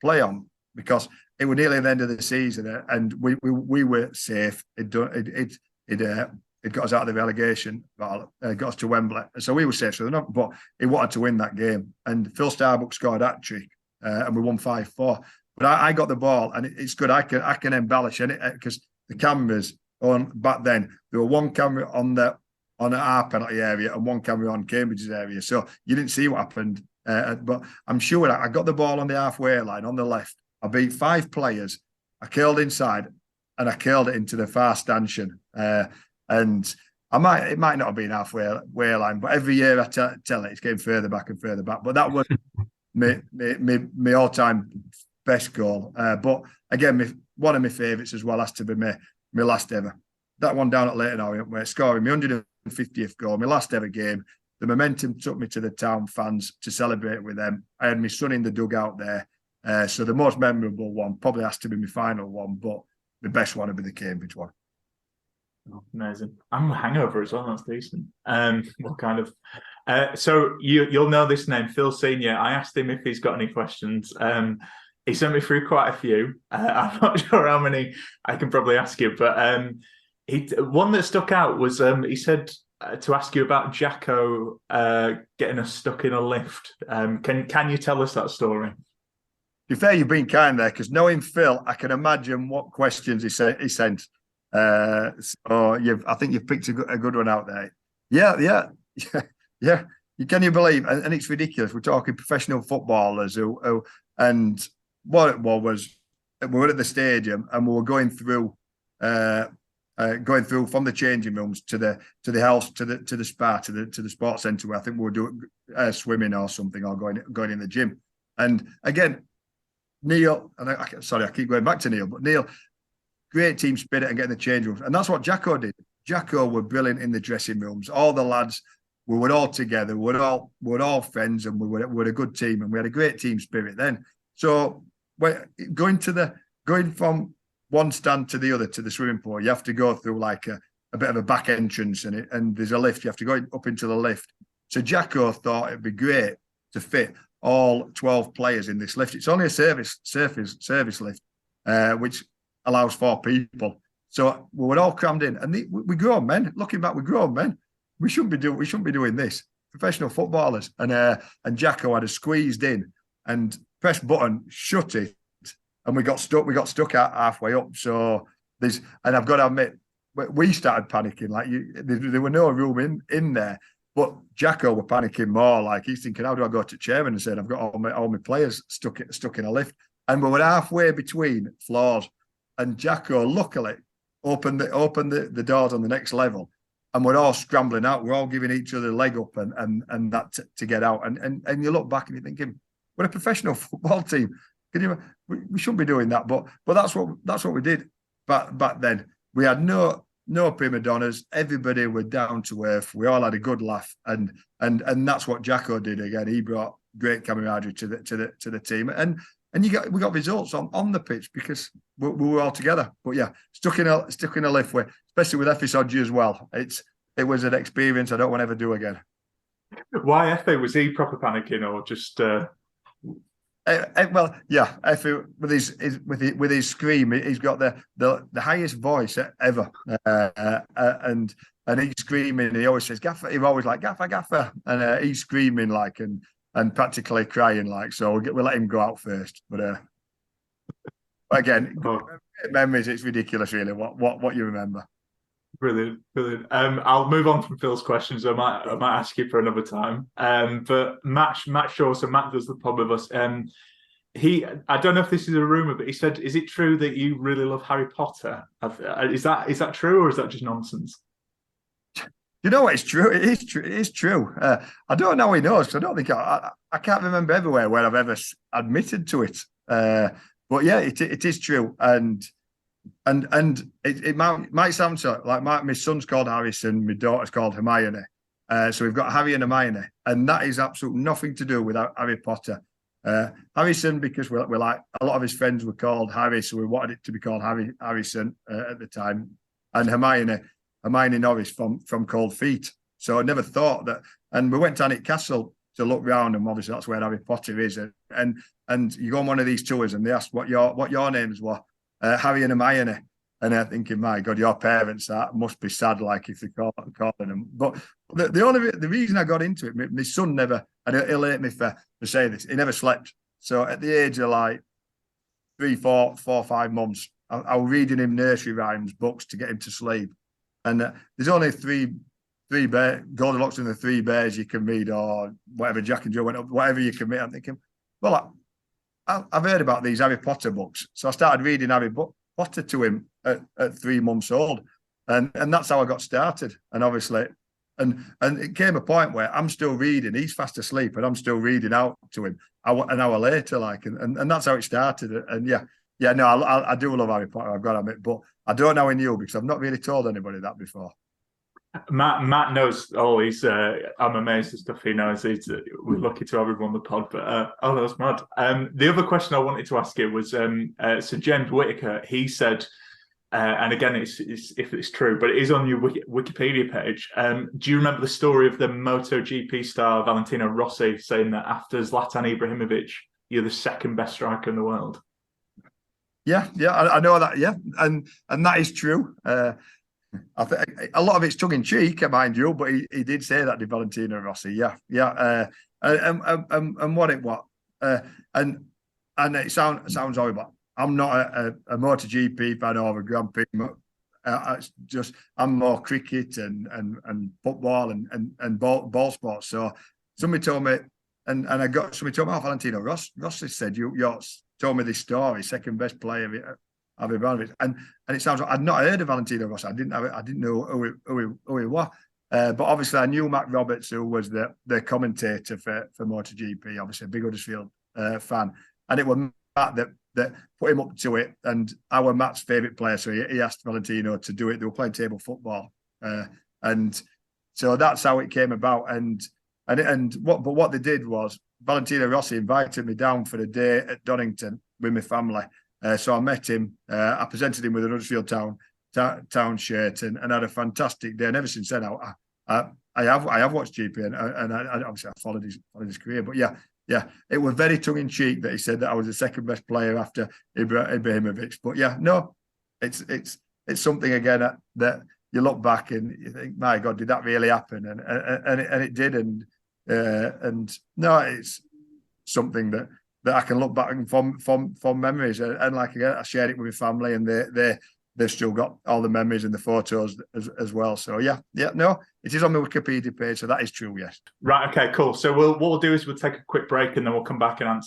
play on because it was nearly the end of the season, and we were safe. It got us out of the relegation, got us to Wembley, so we were safe. So but he wanted to win that game, and Phil Starbuck scored a hat-trick, and we won 5-4. But I got the ball, and it's good. I can embellish it because the cameras on back then, there were one camera on our penalty area and one camera on Cambridge's area, so you didn't see what happened. But I'm sure I got the ball on the halfway line on the left. I beat 5 players. I curled inside, and I curled it into the far stanchion. And it might not have been halfway line, but every year I tell it, it's getting further back and further back. But that was my all-time best goal. But again, one of my favourites as well has to be my last ever. That one down at Leighton Orient, where scoring my 150th goal, my last ever game. The momentum took me to the Town fans to celebrate with them. I had my son in the dugout there. So the most memorable one probably has to be my final one, but the best one would be the Cambridge one. Oh, amazing. I'm a hangover as well. That's decent. What kind of? So you'll know this name, Phil Senior. I asked him if he's got any questions. He sent me through quite a few. I'm not sure how many I can probably ask you, but one that stuck out was he said to ask you about Jacko getting us stuck in a lift. Can you tell us that story? To be fair, you've been kind there, because knowing Phil, I can imagine what questions he sent. I think you've picked a good one out there. Yeah. Can you believe? And it's ridiculous. We're talking professional footballers who and what it was, we were at the stadium and we were going through from the changing rooms to the house to the spa to the sports centre, where I think we were doing swimming or something, or going in the gym. And again, Neil, and I keep going back to Neil, but Neil, great team spirit and getting the change rooms. And that's what Jacko did. Jacko were brilliant in the dressing rooms. All the lads, we were all together. We were all friends, and we were a good team, and we had a great team spirit then. So going from one stand to the other to the swimming pool, you have to go through like a bit of a back entrance, and there's a lift. You have to go up into the lift. So Jacko thought it'd be great to fit all 12 players in this lift. It's only a service lift, which allows 4 people. So we were all crammed in, and we grown men. Looking back, we grown men. We shouldn't be doing this. Professional footballers, and Jacko had us squeezed in and pressed button, shut it, and we got stuck. We got stuck halfway up. So and I've got to admit, we started panicking. Like there were no room in there. But Jacko were panicking more. Like he's thinking, how do I go to chairman and say I've got all my players stuck in a lift, and we were halfway between floors. And Jacko luckily opened the doors on the next level, and we're all scrambling out. We're all giving each other a leg up and that to get out. And you look back and you're thinking, we're a professional football team. We shouldn't be doing that, but that's what we did back then. We had no prima donnas. Everybody were down to earth. We all had a good laugh, and that's what Jacko did again. He brought great camaraderie to the team, and we got results on the pitch because we were all together. But yeah, stuck in a lift with, especially with Effie Sodje as well. It was an experience I don't want to ever do again. Why Effie? Was he proper panicking or just? Well, yeah, Effie with his scream, he's got the highest voice ever, and he's screaming. He always says Gaffer. He's always like Gaffer, and he's screaming like and practically crying like. So we'll let him go out first. But again, memories. It's ridiculous, really. What you remember. Brilliant. I'll move on from Phil's questions. I might ask you for another time. But Matt Shaw, so Matt does the pod with us. I don't know if this is a rumor, but he said, "Is it true that you really love Harry Potter? Is that true, or is that just nonsense?" You know what? It's true. It is true. It is true. I don't know how he knows, 'cause I don't think I can't remember everywhere where I've ever admitted to it. But yeah, it is true. And it might sound so like my son's called Harrison, my daughter's called Hermione. So we've got Harry and Hermione, and that is absolutely nothing to do with Harry Potter. Harrison, because we're like a lot of his friends were called Harry, so we wanted it to be called Harrison at the time, and Hermione Norris from Cold Feet. So I never thought that. And we went to Alnwick Castle to look round, and obviously that's where Harry Potter is. And you go on one of these tours, and they ask what your names were, Harry and Hermione. And I'm thinking, my God, your parents must be sad, like if they calling them. But the reason I got into it, my son never, and he'll hate me for saying this, he never slept. So at the age of like 3, 4, 5 months, I was reading him nursery rhymes books to get him to sleep. And there's only three Goldilocks and the Three Bears you can read, or whatever, Jack and Joe went up, whatever you can read. I'm thinking, well, I've heard about these Harry Potter books. So I started reading Harry Potter to him at 3 months old. And that's how I got started. And obviously, and it came a point where I'm still reading, he's fast asleep, and I'm still reading out to him an hour later, like, and that's how it started. And no, I do love Harry Potter, I've got to admit, but I don't know he knew, because I've not really told anybody that before. Matt knows all these. I'm amazed at stuff he knows. We're lucky to have him on the pod. But that was mad. The other question I wanted to ask you was, so James Whittaker, he said, and again, it's if it's true, but it is on your Wikipedia page. Do you remember the story of the MotoGP star Valentino Rossi saying that after Zlatan Ibrahimovic, you're the second best striker in the world? Yeah, I know that. Yeah, and that is true. I think a lot of it's tongue in cheek, mind you, but he did say that to Valentino Rossi. Yeah. And what and it sounds horrible. I'm not a MotoGP fan or a Grand Prix. It's just I'm more cricket and football and ball sports. So somebody told me, and I got somebody told me, Valentino Rossi said you told me this story, second best player of Ibrahimovic, and it sounds like I'd not heard of Valentino Rossi. I didn't know who he was. But obviously I knew Matt Roberts, who was the commentator for MotoGP, obviously a big Huddersfield fan, and it was Matt that put him up to it, and our Matt's favourite player, so he asked Valentino to do it. They were playing table football, and so that's how it came about. What they did was Valentino Rossi invited me down for a day at Donington with my family. So I met him. I presented him with an Huddersfield Town shirt, and had a fantastic day. And ever since then, I have watched GP, and I obviously I followed his career. But yeah, it was very tongue in cheek that he said that I was the second best player after Ibrahimovic. But yeah, no, it's something again that you look back and you think, my God, did that really happen? And it did. And no, it's something that I can look back and from memories, and like again, I shared it with my family, and they've still got all the memories and the photos as well. So yeah, no, it is on the Wikipedia page, so that is true. Yes. Right. Okay. Cool. So what we'll do is we'll take a quick break, and then we'll come back and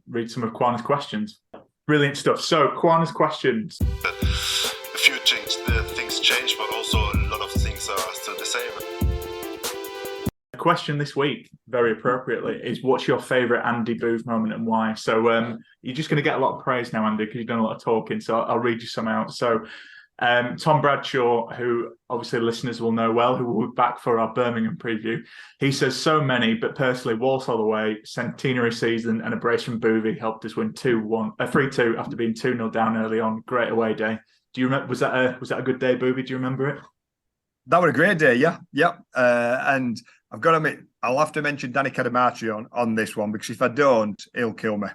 read some of Kwana's questions. Brilliant stuff. So Kwana's questions. A few things change, but also a lot of things are still the same. Question this week, very appropriately, is what's your favourite Andy Booth moment and why? So you're just going to get a lot of praise now, Andy, because you've done a lot of talking. So I'll read you some out. So Tom Bradshaw, who obviously listeners will know well, who will be back for our Birmingham preview, he says so many, but personally, Walsall away, centenary season, and a brace from Boothie helped us win 3-2 after being 2-0 down early on. Great away day. Do you remember? Was that a good day, Boothie? Do you remember it? That was a great day, yeah. And I've got to admit, I'll have to mention Danny Cadamarchi on this one, because if I don't, he'll kill me.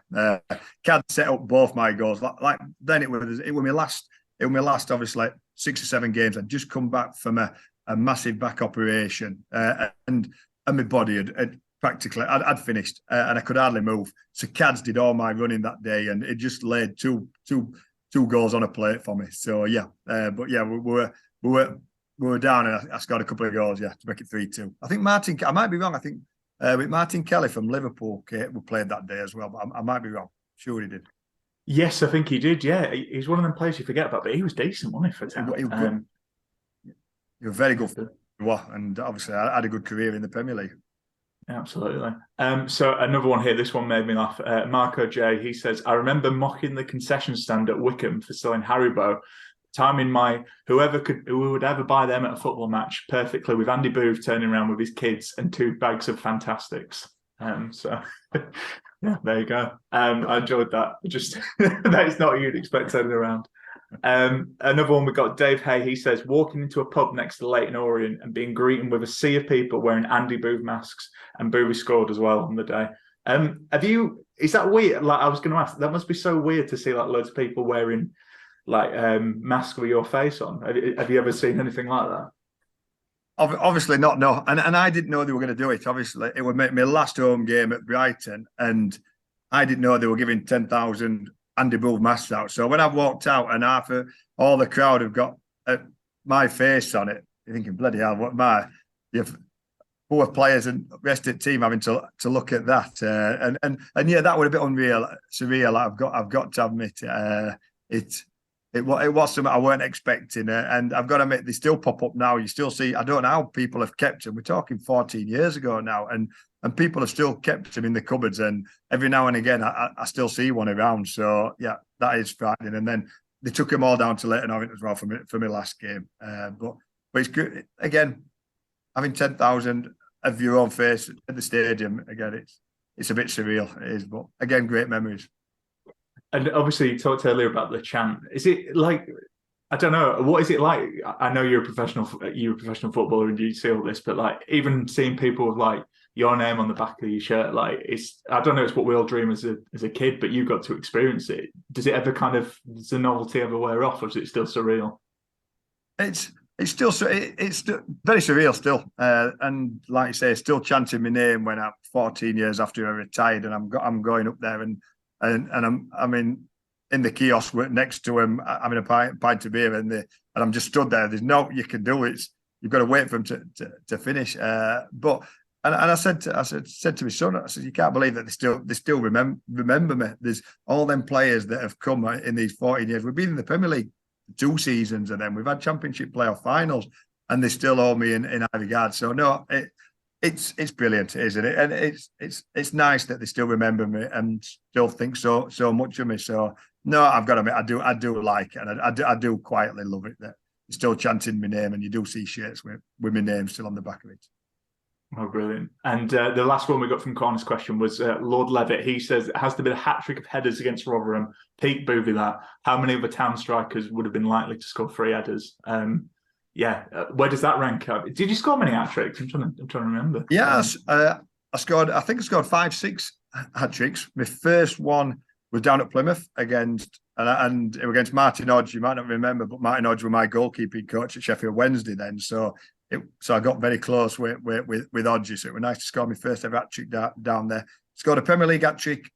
Cad set up both my goals. Like then it was my last, obviously 6 or 7 games. I'd just come back from a massive back operation, and my body had practically I'd finished, and I could hardly move. So Cads did all my running that day, and it just laid two goals on a plate for me. So yeah, but yeah, we were down, and I scored a couple of goals, to make it 3-2. I think I might be wrong. I think with Martin Kelly from Liverpool, we played that day as well, but I might be wrong. Sure he did. Yes, I think he did. Yeah, he's one of them players you forget about, but he was decent, wasn't he, for Town? He was very good. and obviously I had a good career in the Premier League. Absolutely. So another one here. This one made me laugh. Marco J. He says, "I remember mocking the concession stand at Wickham for selling Haribo, timing my who would ever buy them at a football match perfectly with Andy Booth turning around with his kids and 2 bags of Fantastics." So yeah, there you go. I enjoyed that. Just that is not what you'd expect turning around. Another one we got Dave Hay. He says, walking into a pub next to Leighton Orient and being greeted with a sea of people wearing Andy Booth masks, and Booth scored as well on the day. Is that weird? Like, I was going to ask, that must be so weird to see like loads of people wearing like masks with your face on. Have you ever seen anything like that? Obviously not, no. And I didn't know they were going to do it. Obviously, it would make my last home game at Brighton, and I didn't know they were giving 10,000 Andy Booth masks out. So when I walked out and half of all the crowd have got my face on it, you're thinking, bloody hell, what poor players and rest of the team having to look at that. And yeah, that would have been unreal, surreal. I've got to admit, it was something I weren't expecting, and I've got to admit they still pop up now. You still see. I don't know how people have kept them. We're talking 14 years ago now, and people have still kept them in the cupboards. And every now and again, I still see one around. So yeah, that is frightening. And then they took them all down to Leighton Orient as well for my last game. But it's good again. Having 10,000 of your own face at the stadium again. It's a bit surreal. It is, but again, great memories. And obviously, you talked earlier about the chant. Is it like, I don't know, what is it like? I know you're a professional footballer and you see all this, but like even seeing people with like your name on the back of your shirt, like I don't know, it's what we all dream as a kid, but you got to experience it. Does does the novelty ever wear off, or is it still surreal? It's still very surreal still, and like you say, still chanting my name when I'm 14 years after I retired, and I'm going up there and I'm in the kiosk next to him having a pint of beer, and I'm just stood there. There's no you can do it. You've got to wait for him to finish. But I said to my son, I said, you can't believe that they still remember me. There's all them players that have come in these 14 years. We've been in the Premier League 2 seasons, and then we've had Championship playoff finals, and they still owe me in high regard. So no, it's brilliant, isn't it? And it's nice that they still remember me and still think so much of me. So no, I've got to admit, I do like it, and I do quietly love it that you're still chanting my name, and you do see shirts with my name still on the back of it. Oh, brilliant. And the last one we got from Corner's question was Lord Levitt. He says, has there been a hat-trick of headers against Rotherham? Peak Boothie that. How many other town strikers would have been likely to score 3 headers? Where does that rank up? Did you score many hat-tricks? I'm trying to remember. Yes, I scored 5-6 hat-tricks. My first one was down at Plymouth against Martin Hodge. You might not remember, but Martin Hodge was my goalkeeping coach at Sheffield Wednesday then. So I got very close with Hodge. So it was nice to score my first ever hat-trick down there. Scored a Premier League hat-trick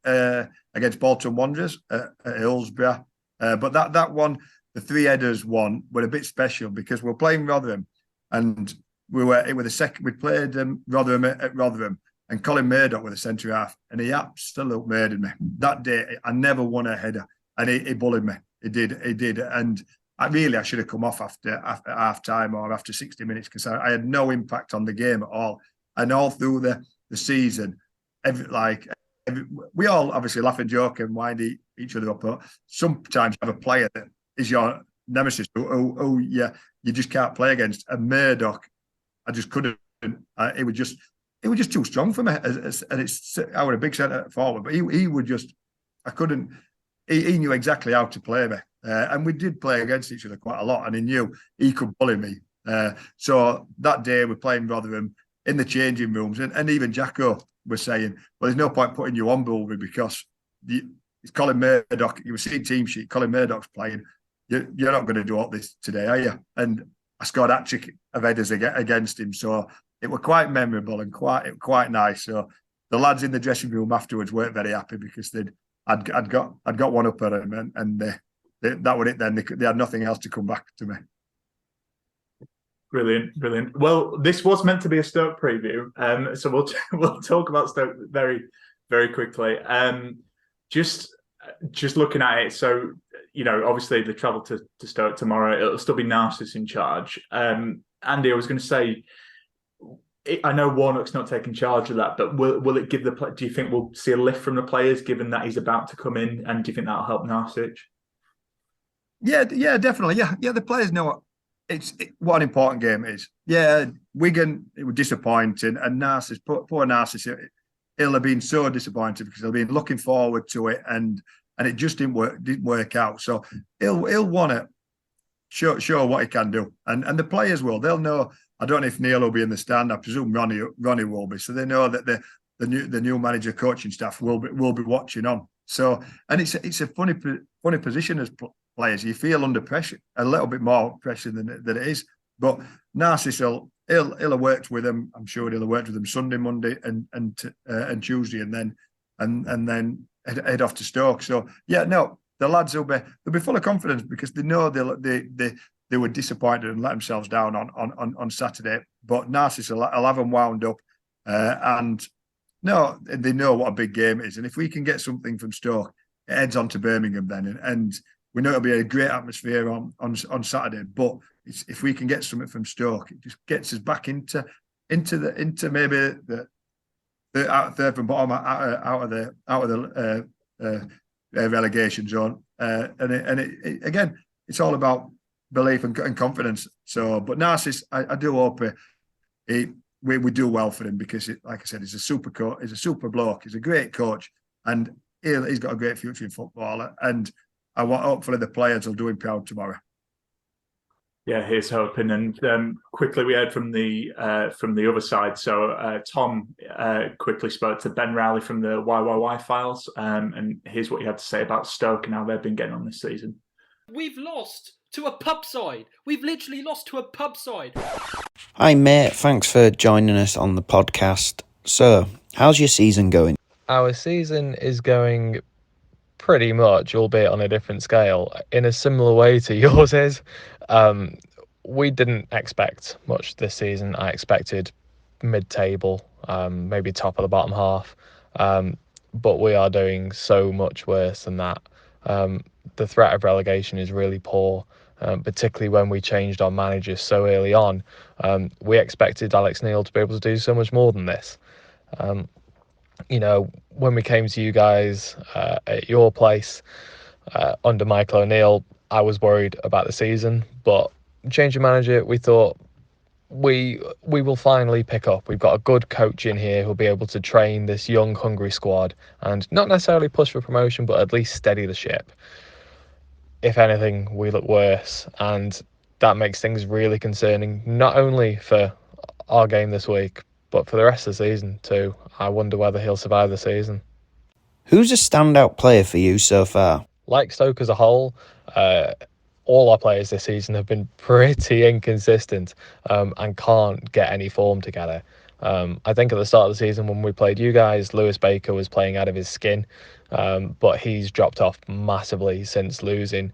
against Bolton Wanderers at Hillsborough. But that one, the 3 headers one, were a bit special because we were playing Rotherham, and we played Rotherham at Rotherham, and Colin Murdoch was the centre half, and he absolutely murdered me that day. I never won a header, and he bullied me. He did, and I should have come off after half time or after 60 minutes because I had no impact on the game at all. And all through the season, we all obviously laugh and joke and wind each other up, but sometimes you have a player that is your nemesis who you just can't play against. And Murdoch, I just couldn't. It was just too strong for me. I was a big centre forward, but he would just, I couldn't. He knew exactly how to play me, and we did play against each other quite a lot. And he knew he could bully me. So that day we're playing Rotherham in the changing rooms, and even Jacko was saying, "Well, there's no point putting you on Bulby because it's Colin Murdoch. You were seeing team sheet. Colin Murdoch's playing. You're not going to do all this today, are you?" And I scored hat-trick of headers against him, so it was quite memorable and quite nice. So the lads in the dressing room afterwards weren't very happy because I'd got one up at them, and that was it. Then they had nothing else to come back to me. Brilliant. Well, this was meant to be a Stoke preview, so we'll talk about Stoke very, very quickly. Just looking at it, so obviously they travel to Stoke tomorrow. It'll still be Narcissus in charge. Andy, I was going to say, I know Warnock's not taking charge of that, but will it give do you think we'll see a lift from the players given that he's about to come in, and do you think that'll help Narcic? Yeah, definitely. Yeah, the players know what an important game it is. Yeah, Wigan, it was disappointing, and Narciss, poor Narciss, he'll have been so disappointed because he'll been looking forward to it, and it just didn't work out. So he'll want to show what he can do, and the players will. They'll know. I don't know if Neil will be in the stand. I presume Ronnie will be. So they know that the new manager coaching staff will be watching on. So, and it's a funny position as players. You feel under pressure, a little bit more pressure than it is. But Narciss he'll have worked with them. I'm sure he'll have worked with them Sunday, Monday, and Tuesday, and then head off to Stoke. So yeah, no, the lads they'll be full of confidence because they know they were disappointed and let themselves down on Saturday. But Narciss will have them wound up, and no, they know what a big game it is. And if we can get something from Stoke, it heads on to Birmingham then, and we know it'll be a great atmosphere on Saturday. But if we can get something from Stoke, it just gets us back into maybe the third from bottom out of the relegation zone. And it again, it's all about belief and confidence. So, but Narciss, I do hope we do well for him because, like I said, he's a super coach, he's a super bloke, he's a great coach, and he's got a great future in football. And hopefully the players will do him proud tomorrow. Yeah, here's hoping. And quickly, we heard from the other side. So Tom quickly spoke to Ben Rowley from the YYY files, and here's what he had to say about Stoke and how they've been getting on this season. We've lost to a pub side. We've literally lost to a pub side. Hi mate, thanks for joining us on the podcast. So, how's your season going? Our season is going pretty much, albeit on a different scale, in a similar way to yours is. We didn't expect much this season. I expected mid-table, maybe top of the bottom half. But we are doing so much worse than that. The threat of relegation is really poor, particularly when we changed our managers so early on. We expected Alex Neil to be able to do so much more than this. When we came to you guys at your place under Michael O'Neill, I was worried about the season, but change of manager, we thought we will finally pick up. We've got a good coach in here who'll be able to train this young, hungry squad and not necessarily push for promotion, but at least steady the ship. If anything, we look worse, and that makes things really concerning, not only for our game this week, but for the rest of the season too. I wonder whether he'll survive the season. Who's a standout player for you so far? Like Stoke as a whole, all our players this season have been pretty inconsistent and can't get any form together. I think at the start of the season when we played you guys, Lewis Baker was playing out of his skin, but he's dropped off massively since losing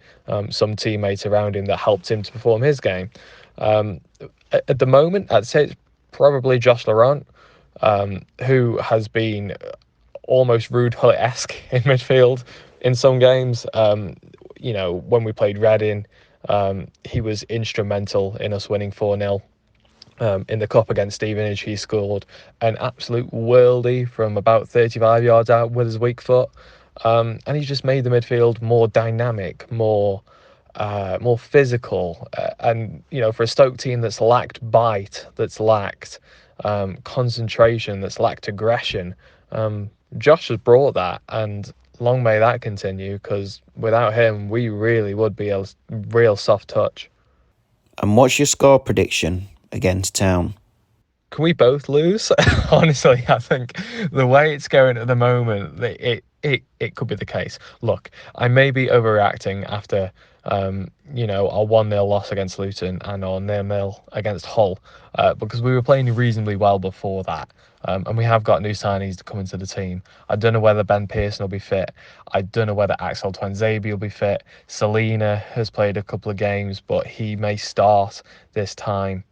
some teammates around him that helped him to perform his game. At the moment, I'd say it's probably Josh Laurent, who has been almost Rude Hullet-esque in midfield in some games. When we played Reading, he was instrumental in us winning 4-0. In the cup against Stevenage, he scored an absolute worldie from about 35 yards out with his weak foot. And he's just made the midfield more dynamic, more physical. And, for a Stoke team that's lacked bite, that's lacked concentration, that's lacked aggression, Josh has brought that, and long may that continue, because without him, we really would be a real soft touch. And what's your score prediction against Town? Can we both lose? Honestly, I think the way it's going at the moment, it could be the case. Look, I may be overreacting after, our 1-0 loss against Luton and our 0-0 against Hull, because we were playing reasonably well before that. And we have got new signings to come into the team. I don't know whether Ben Pearson will be fit. I don't know whether Axel Twanzebe will be fit. Selena has played a couple of games, but he may start this time.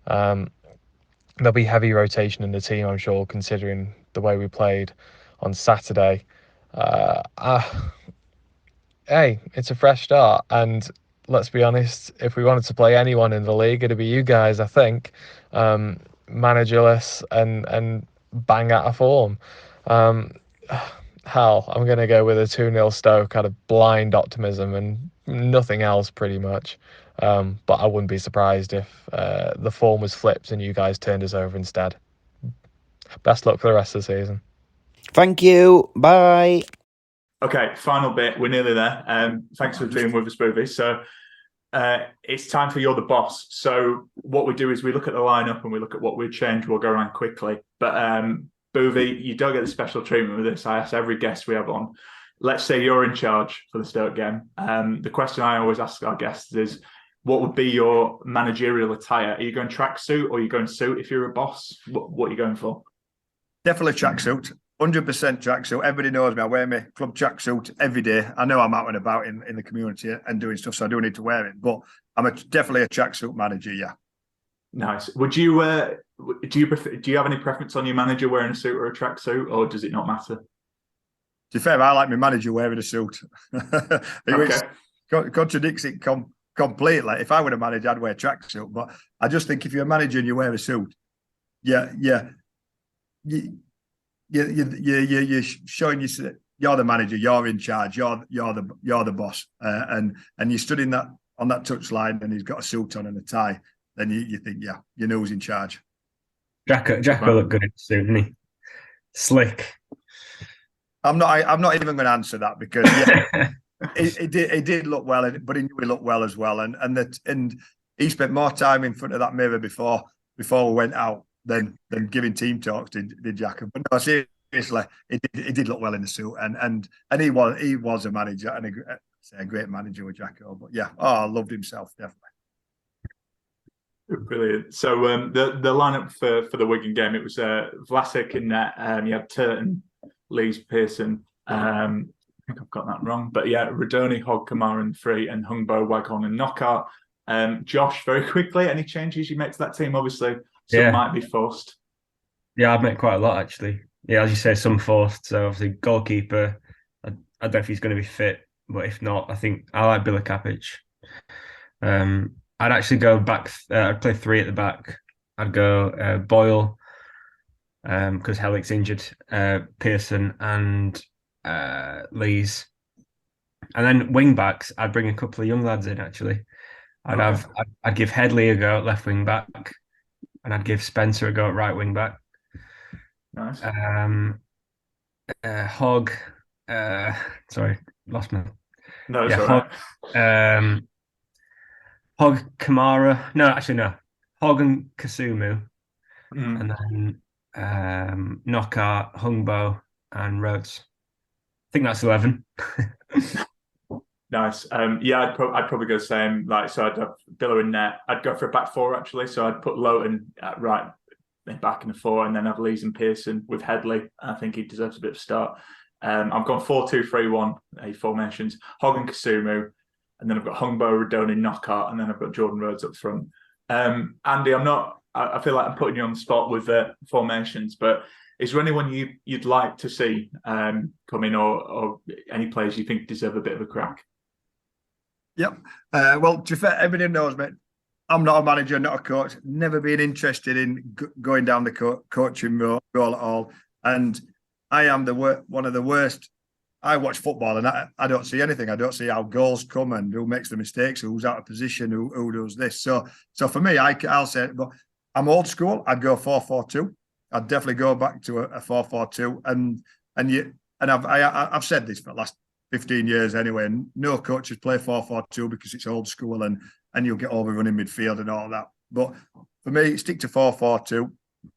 There'll be heavy rotation in the team, I'm sure, considering the way we played on Saturday. Hey, it's a fresh start, and let's be honest, if we wanted to play anyone in the league, it'd be you guys, I think. Managerless and bang out of form. Hal, I'm going to go with a 2-0 Stoke out of blind optimism and nothing else, pretty much. But I wouldn't be surprised if the form was flipped and you guys turned us over instead. Best luck for the rest of the season. Thank you. Bye. Okay, final bit. We're nearly there. Thanks for being with us, Booby. So it's time for You're the Boss. So what we do is we look at the lineup and we look at what we'd change. We'll go around quickly. But Boovy, you don't get the special treatment with this. I ask every guest we have on. Let's say you're in charge for the Stoke game. The question I always ask our guests is, what would be your managerial attire? Are you going tracksuit or are you going suit if you're a boss? What are you going for? Definitely tracksuit. 100% tracksuit. Everybody knows me. I wear my club tracksuit every day. I know I'm out and about in the community and doing stuff, so I do need to wear it. But I'm definitely a tracksuit manager, yeah. Nice. Would you do you have any preference on your manager wearing a suit or a tracksuit, or does it not matter? To be fair, I like my manager wearing a suit. It contradicts it completely. If I were a manager, I'd wear a tracksuit. But I just think if you're a manager and you wear a suit, you're showing you're the manager, you're in charge, you're the boss, and you stood in that on that touchline, and he's got a suit on and a tie. Then you think, yeah, you know who's in charge. Jack will look good in a suit, doesn't he? Slick. I'm not even going to answer that because yeah, it did look well, but he knew he looked well as well, and he spent more time in front of that mirror before we went out than giving team talks did Jack. But no, seriously, it did look well in the suit, and he was a manager and a great manager with Jacko. But yeah, I loved himself definitely. Brilliant. So the lineup for the Wigan game, it was Vlasic in net. You had Turton, Lees, Pearson. I think I've got that wrong, but yeah, Radoni, Hogg, Kamara in 3, and Hungbo, Waghorn, and Knockout. Josh, very quickly, any changes you make to that team? Obviously, some might be forced. Yeah, I've made quite a lot actually. Yeah, as you say, some forced. So obviously, goalkeeper. I don't know if he's going to be fit, but if not, I think I like Billy Kapic. I'd actually go back. I'd play 3 at the back. I'd go Boyle because Hellick's injured, Pearson and Lees, and then wing backs. I'd bring a couple of young lads in. Actually, I'd give Headley a go at left wing back, and I'd give Spencer a go at right wing back. Nice. Hogg. Sorry, lost my. No, it's all right. Hogg, Kamara. No, actually, no. Hogg and Kasumu. And then Knockout, Hungbo, and Rhodes. I think that's 11. Nice. Yeah, I'd probably go the same. So I'd have Billow in net. I'd go for a back 4 actually. So I'd put Lowton at right back in the 4, and then have Lees and Pearson with Headley. I think he deserves a bit of a start. I've gone 4-2-3-1 formations. Hogg and Kasumu. And then I've got Hungbo, Radoni, Knockout, and then I've got Jordan Rhodes up front. Andy, I feel like I'm putting you on the spot with formations, but is there anyone you'd like to see come in, or any players you think deserve a bit of a crack? Yep. Well, to be fair, everybody knows me. I'm not a manager, not a coach. Never been interested in going down the coaching role at all. And I am one of the worst. I watch football and I don't see anything. I don't see how goals come and who makes the mistakes, who's out of position, who does this. So for me, I'll say, but I'm old school. I'd go 4-4-2. I'd definitely go back to a 4-4-2. And I've said this for the last 15 years anyway. And no coaches play 4-4-2 because it's old school and you'll get overrun in midfield and all that. But for me, stick to 4-4-2.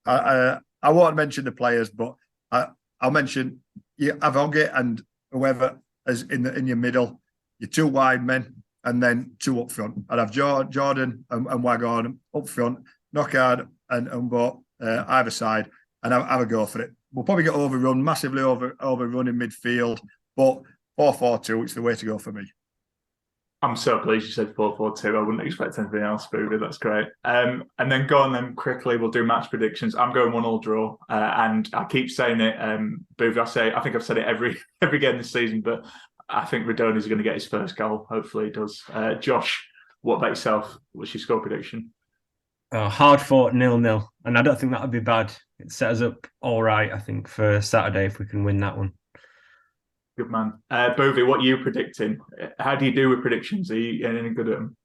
I won't mention the players, but I'll mention Avoge and whoever is in your middle, your 2 wide men, and then 2 up front. I'd have Jordan and Waghorn up front, Knockout and Umbo either side, and have a go for it. We'll probably get overrun, massively overrun in midfield, but 4-4-2, it's the way to go for me. I'm so pleased you said 4-4-2. I wouldn't expect anything else, Booby. That's great. And then go on then quickly. We'll do match predictions. I'm going 1-1 draw, and I keep saying it, Booby. I think I've said it every game this season, but I think Radoni's going to get his first goal. Hopefully he does. Josh, what about yourself? What's your score prediction? Hard fought 0-0, and I don't think that would be bad. It set us up all right, I think, for Saturday if we can win that one. Good man. Bovey, what are you predicting? How do you do with predictions? Are you any good at them?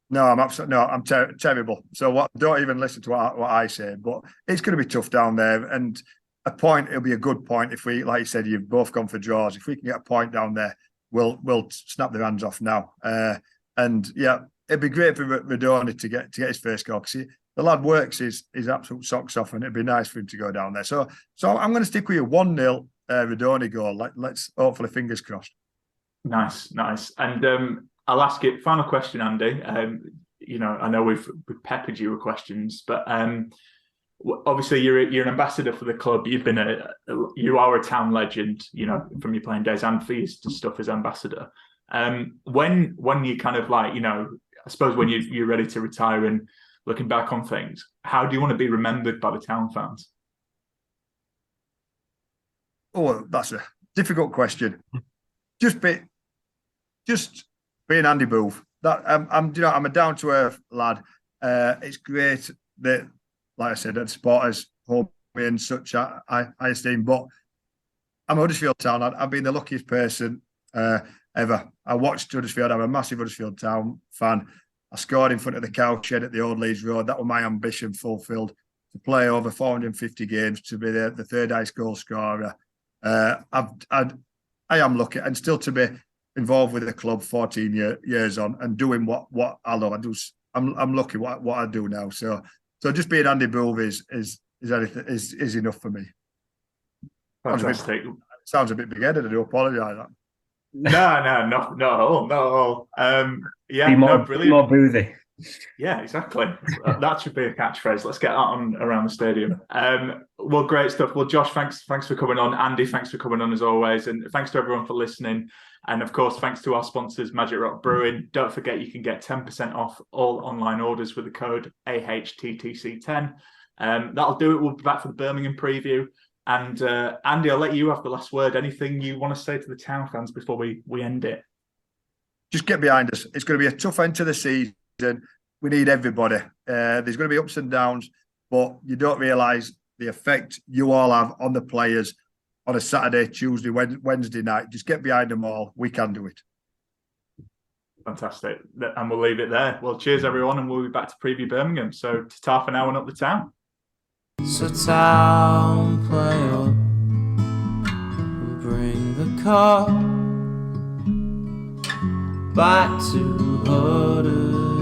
No, I'm terrible. So don't even listen to what I say. But it's going to be tough down there, and a point. It'll be a good point if we, like you said, you've both gone for draws. If we can get a point down there, we'll snap their hands off now. And yeah, it'd be great for Radoni to get his first goal because the lad works his absolute socks off, and it'd be nice for him to go down there. So I'm going to stick with you 1-0 Radoni goal. Let's hopefully fingers crossed. Nice. And I'll ask you final question, Andy. I know we've peppered you with questions, but obviously you're an ambassador for the club. You are a town legend, from your playing days and for your stuff as ambassador. When you kind of I suppose when you're ready to retire and looking back on things, how do you want to be remembered by the town fans? Oh, that's a difficult question. Just being Andy Booth. That I'm a down to earth lad. It's great that, like I said, that supporters hold me in such high esteem. But I'm Huddersfield Town. I've been the luckiest person ever. I watched Huddersfield. I'm a massive Huddersfield Town fan. I scored in front of the cowshed at the Old Leeds Road. That was my ambition fulfilled, to play over 450 games, to be the third highest goal scorer. I am lucky, and still to be involved with the club 14 years on and doing what I love. I'm lucky what I do now. So just being Andy Booth is enough for me. Fantastic. Sounds a bit big-headed. I do apologise. No, not at all. Yeah, be more Boothie. Yeah, exactly. That should be a catchphrase. Let's get that on around the stadium. Well, great stuff. Well, Josh, thanks for coming on. Andy, thanks for coming on as always. And thanks to everyone for listening. And of course, thanks to our sponsors, Magic Rock Brewing. Don't forget you can get 10% off all online orders with the code AHTTC10. That'll do it. We'll be back for the Birmingham preview. And Andy, I'll let you have the last word. Anything you want to say to the town fans before we end it? Just get behind us. It's going to be a tough end to the season. We need everybody. There's going to be ups and downs, but you don't realise the effect you all have on the players on a Saturday, Tuesday, Wednesday night. Just get behind them all. We can do it. Fantastic. And we'll leave it there. Well, cheers, everyone, and we'll be back to preview Birmingham. So, ta for now and up the town. So town, play up, bring the car back to Huddersfield.